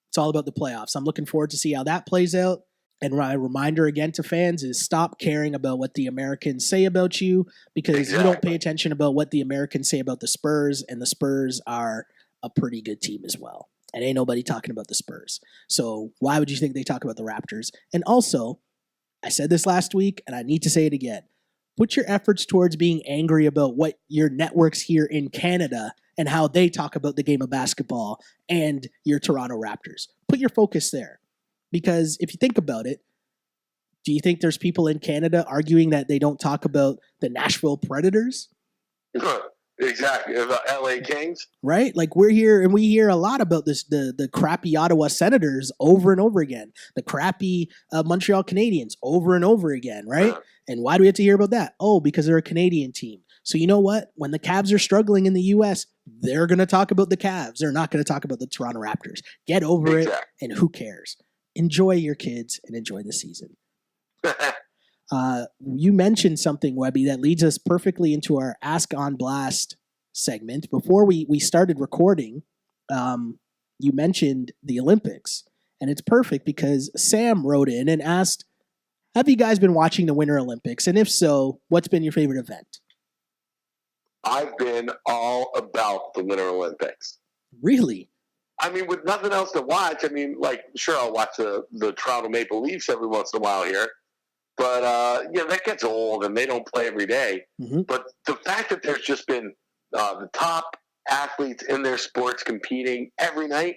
B: it's all about the playoffs. I'm looking forward to see how that plays out. And my reminder again to fans is stop caring about what the Americans say about you, because you don't pay attention about what the Americans say about the Spurs, and the Spurs are a pretty good team as well. And ain't nobody talking about the Spurs. So why would you think they talk about the Raptors? And also, I said this last week, and I need to say it again. Put your efforts towards being angry about what your networks here in Canada and how they talk about the game of basketball and your Toronto Raptors. Put your focus there. Because if you think about it, do you think there's people in Canada arguing that they don't talk about the Nashville Predators?
C: Exactly. The LA Kings.
B: Right? Like we're here and we hear a lot about this, the crappy Ottawa Senators over and over again, the crappy Montreal Canadiens over and over again, right? And why do we have to hear about that? Oh, because they're a Canadian team. So you know what? When the Cavs are struggling in the U.S., they're going to talk about the Cavs. They're not going to talk about the Toronto Raptors. Get over it, and who cares? Enjoy your kids and enjoy the season. You mentioned something, Webby, that leads us perfectly into our Ask on Blast segment. Before we started recording, you mentioned the Olympics, and it's perfect because Sam wrote in and asked, have you guys been watching the Winter Olympics? And if so, what's been your favorite event?
C: I've been all about the Winter Olympics.
B: Really?
C: I mean, with nothing else to watch, I mean, like, sure, I'll watch the Toronto Maple Leafs every once in a while here. But, that gets old, and they don't play every day. Mm-hmm. But the fact that there's just been the top athletes in their sports competing every night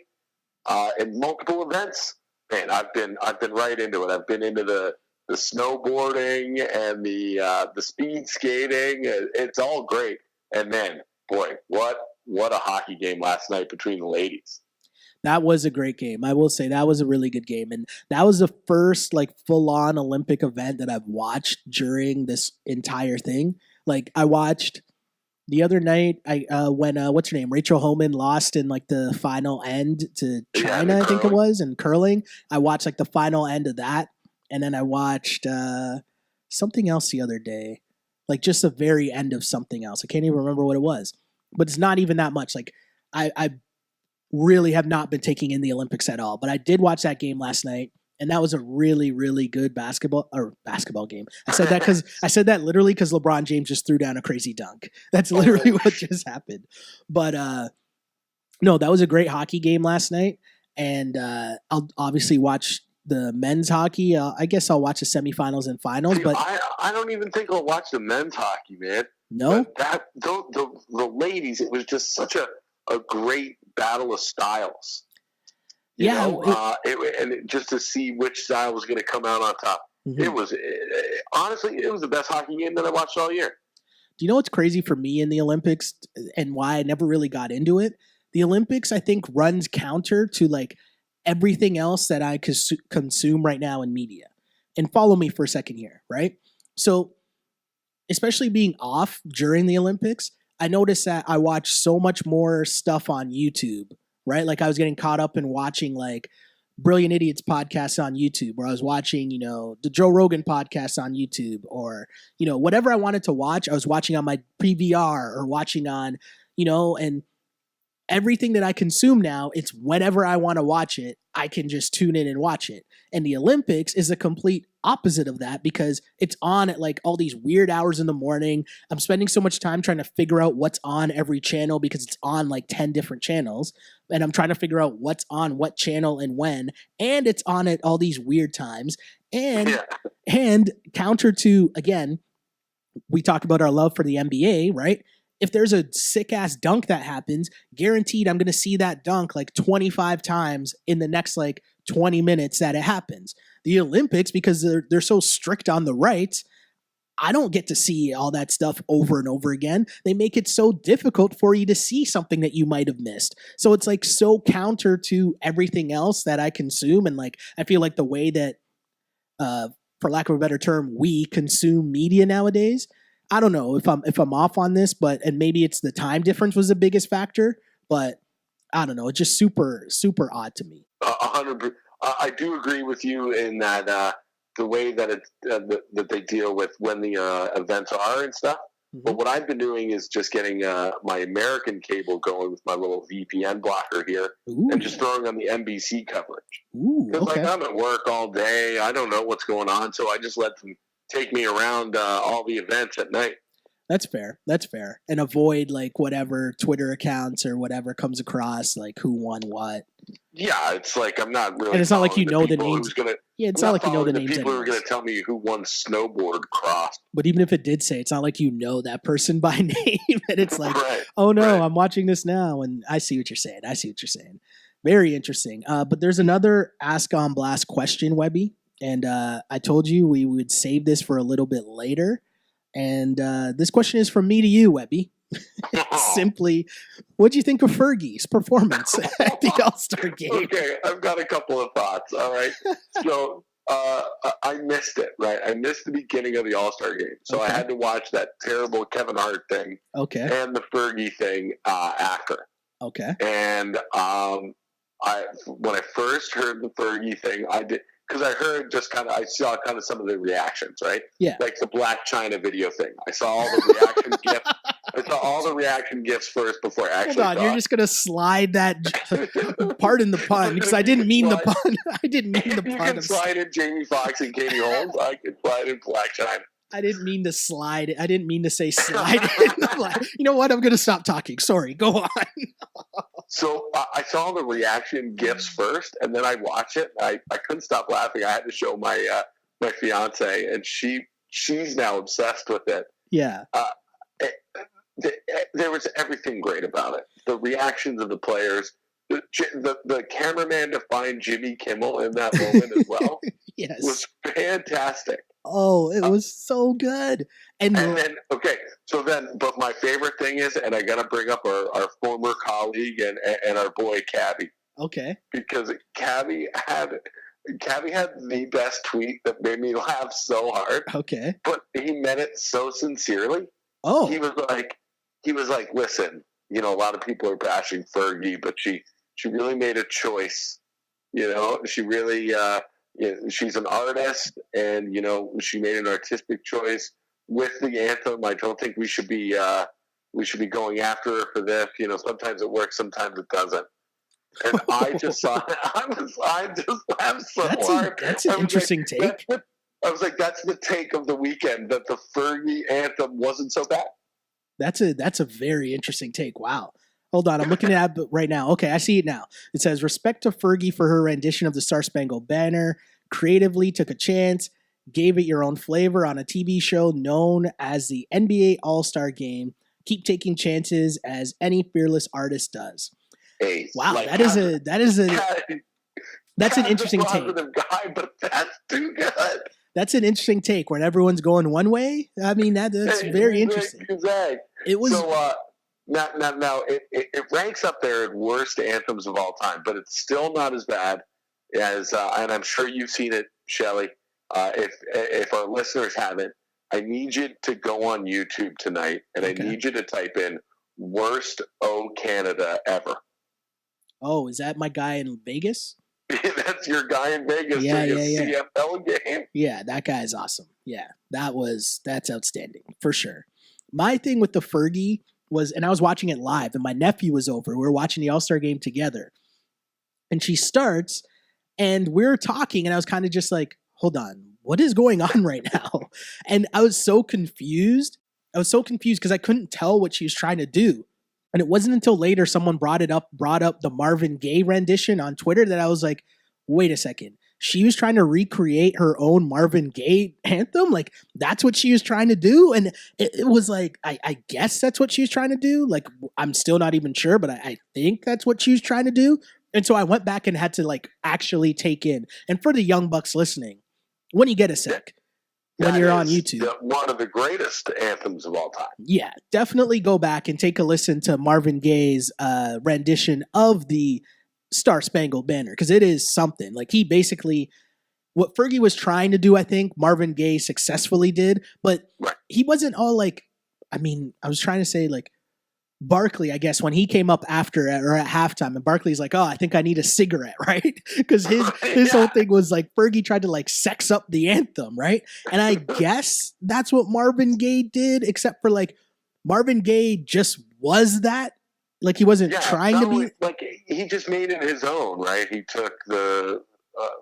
C: in multiple events, man, I've been right into it. I've been into the snowboarding and the speed skating. It's all great. And then, boy, what a hockey game last night between the ladies.
B: That was a great game. I will say that was a really good game. And that was the first like full-on Olympic event that I've watched during this entire thing. Like I watched the other night when what's her name? Rachel Homan lost in like the final end to China, I think it was, in curling. I watched like the final end of that. And then I watched something else the other day. Like just the very end of something else. I can't even remember what it was. But it's not even that much. Like I really have not been taking in the Olympics at all. But I did watch that game last night, and that was a really, really good basketball game. I said that literally because LeBron James just threw down a crazy dunk. That's literally what just happened. But no, that was a great hockey game last night, and I'll obviously watch the men's hockey. I guess I'll watch the semifinals and finals. But
C: I don't even think I'll watch the men's hockey, man.
B: No,
C: the ladies. It was just such a great battle of styles. Just to see which style was going to come out on top. Mm-hmm. It was honestly, it was the best hockey game that I watched all year.
B: Do you know what's crazy for me in the Olympics and why I never really got into it? The Olympics, I think, runs counter to like everything else that I consume right now in media. And follow me for a second here, right? So, especially being off during the Olympics, I noticed that I watched so much more stuff on YouTube, right? Like I was getting caught up in watching like Brilliant Idiots podcasts on YouTube, or I was watching, the Joe Rogan podcast on YouTube, or, whatever I wanted to watch, I was watching on my PVR or watching on, and everything that I consume now, it's whenever I want to watch it, I can just tune in and watch it. And the Olympics is a complete opposite of that because it's on at like all these weird hours in the morning. I'm spending so much time trying to figure out what's on every channel because it's on like 10 different channels. And I'm trying to figure out what's on what channel and when. And it's on at all these weird times. And counter to, again, we talk about our love for the NBA, right? If there's a sick ass dunk that happens, guaranteed I'm going to see that dunk like 25 times in the next like 20 minutes that it happens. The Olympics, because they're so strict on the rights, I don't get to see all that stuff over and over again. They make it so difficult for you to see something that you might have missed. So it's like so counter to everything else that I consume. And like, I feel like the way that, for lack of a better term, we consume media nowadays. I don't know if I'm off on this, and maybe it's the time difference was the biggest factor, but I don't know. It's just super, super odd to me.
C: 100%. I do agree with you in that the way that it's that they deal with when the events are and stuff. Mm-hmm. But what I've been doing is just getting my American cable going with my little VPN blocker here. Ooh. And just throwing on the NBC coverage. Because like I'm at work all day, I don't know what's going on, so I just let them take me around all the events at night.
B: That's fair. And avoid like whatever Twitter accounts or whatever comes across, like who won what.
C: Yeah, it's like I'm not really.
B: And it's not like you know the names. It's not like you know the names.
C: People who are going to tell me who won snowboard cross.
B: But even if it did say, it's not like you know that person by name. And it's like,
C: right,
B: oh no, I'm watching this now, and I see what you're saying. Very interesting. But there's another Ask on Blast question, Webby. And I told you we would save this for a little bit later. And this question is from me to you, Webby. Simply, what do you think of Fergie's performance at the All-Star game?
C: Okay, I've got a couple of thoughts, all right? So I missed it, right? I missed the beginning of the All-Star game. So I had to watch that terrible Kevin Hart thing and the Fergie thing after.
B: Okay.
C: And when I first heard the Fergie thing, I did... Because I heard I saw kind of some of the reactions, right? Yeah. Like the Black China video thing. I saw all the reaction gifs. I saw all the reaction gifs first before I actually
B: Hold on, you're just going to slide that, pardon the pun, because I didn't mean the pun. I didn't mean the pun.
C: You can slide in Jamie Foxx and Katie Holmes. I can slide in Black China.
B: I didn't mean to slide it. I didn't mean to say slide it. You know what? I'm going to stop talking. Sorry. Go on.
C: So I saw the reaction gifs first, and then I watched it. I couldn't stop laughing. I had to show my my fiance, and she's now obsessed with it.
B: Yeah.
C: There was everything great about it. The reactions of the players, the cameraman to find Jimmy Kimmel in that moment as well.
B: Yes.
C: Was fantastic.
B: Oh, it was so good. And
C: then, but my favorite thing is, and I got to bring up our former colleague and our boy, Cabby.
B: Okay.
C: Because Cabby had the best tweet that made me laugh so hard.
B: Okay.
C: But he meant it so sincerely.
B: Oh.
C: He was like, listen, a lot of people are bashing Fergie, but she really made a choice. She really, she's an artist, and she made an artistic choice with the anthem. I don't think we should be going after her for this. Sometimes it works, sometimes it doesn't. And I just saw it. I just laughed so hard.
B: That's an interesting take.
C: I was like, that's the take of the weekend, that the Fergie anthem wasn't so bad.
B: That's a very interesting take. Wow. Hold on, I'm looking at it right now. Okay, I see it now. It says, respect to Fergie for her rendition of the Star Spangled Banner. Creatively took a chance, gave it your own flavor on a TV show known as the NBA All-Star Game. Keep taking chances as any fearless artist does.
C: Hey,
B: wow, that's an interesting take.
C: Guy, but that's too good.
B: That's an interesting take when everyone's going one way. I mean, that's very interesting.
C: Exactly.
B: It was
C: so. Now it ranks up there at worst anthems of all time, but it's still not as bad as, and I'm sure you've seen it, Shelley. If our listeners haven't, I need you to go on YouTube tonight, and I need you to type in "worst O Canada ever."
B: Oh, is that my guy in Vegas?
C: That's your guy in Vegas.
B: Yeah.
C: CFL game.
B: Yeah, that guy is awesome. Yeah, that's outstanding for sure. My thing with the Fergie was, and I was watching it live, and my nephew was over. We were watching the All-Star game together. And she starts, and we're talking, and I was kind of just like, hold on, what is going on right now? And I was so confused. Because I couldn't tell what she was trying to do. And it wasn't until later someone brought up the Marvin Gaye rendition on Twitter that I was like, wait a second. She was trying to recreate her own Marvin Gaye anthem? Like, that's what she was trying to do? And it was like, I guess that's what she was trying to do. Like, I'm still not even sure, but I think that's what she was trying to do. And so I went back and had to like actually take in. And for the young bucks listening, when you get a sec, when you're on YouTube.
C: One of the greatest anthems of all time.
B: Yeah, definitely go back and take a listen to Marvin Gaye's rendition of the Star Spangled Banner, because it is something. Like, he basically, what Fergie was trying to do, I think Marvin Gaye successfully did, but he wasn't all like, I mean, I was trying to say like, Barkley, I guess, when he came up after or at halftime, and Barkley's like, oh, I think I need a cigarette, right? Because his whole thing was like, Fergie tried to like sex up the anthem, right? And I guess that's what Marvin Gaye did, except for like, Marvin Gaye just was that. Like, he wasn't trying to be.
C: Like, he just made it his own, right? He took the,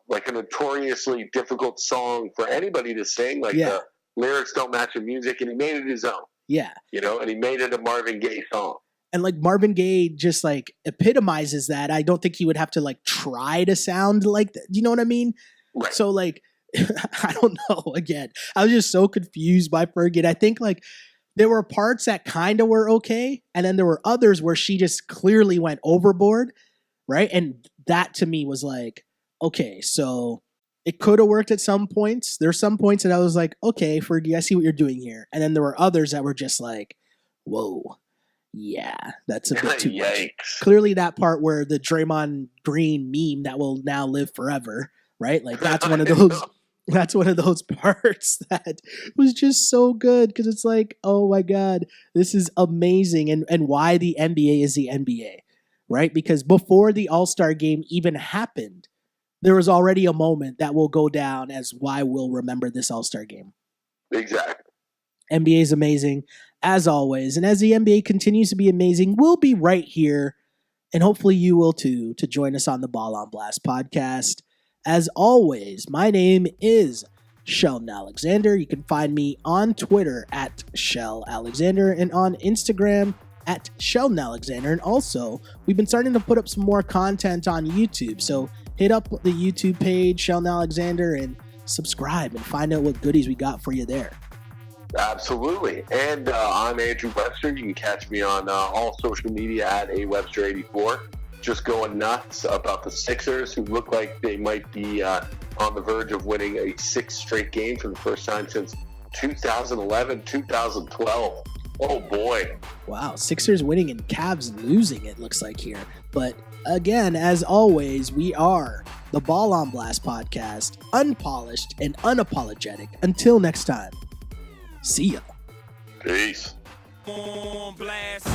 C: like, a notoriously difficult song for anybody to sing. Like, the lyrics don't match the music, and he made it his own.
B: Yeah.
C: You know, and he made it a Marvin Gaye song.
B: And like, Marvin Gaye just like epitomizes that. I don't think he would have to like try to sound like that. You know what I mean?
C: Right.
B: So like, I don't know. Again, I was just so confused by Fergie. And I think like there were parts that kind of were okay. And then there were others where she just clearly went overboard. Right. And that to me was like, okay, so it could have worked at some points. There's some points that I was like, okay, Fergie, I see what you're doing here. And then there were others that were just like, whoa, yeah, that's a bit too much. Clearly that part where the Draymond Green meme that will now live forever, right? Like, that's one of those, that's one of those parts that was just so good, because it's like, oh my God, this is amazing. And why the NBA is the NBA, right? Because before the All-Star game even happened, there was already a moment that will go down as why we'll remember this All-Star game.
C: Exactly.
B: NBA is amazing, as always. And as the NBA continues to be amazing, we'll be right here, and hopefully you will too, to join us on the Ball on Blast podcast. As always, my name is Sheldon Alexander. You can find me on Twitter at Shell Alexander and on Instagram at Sheldon Alexander. And also, we've been starting to put up some more content on YouTube. So hit up the YouTube page, Sheldon Alexander, and subscribe and find out what goodies we got for you there.
C: Absolutely. And I'm Andrew Webster. You can catch me on all social media at AWebster84. Just going nuts about the Sixers, who look like they might be on the verge of winning a sixth straight game for the first time since 2011, 2012. Oh, boy.
B: Wow, Sixers winning and Cavs losing, it looks like here. But again, as always, we are the Ball on Blast podcast, unpolished and unapologetic. Until next time, see ya.
C: Peace.
A: On blast.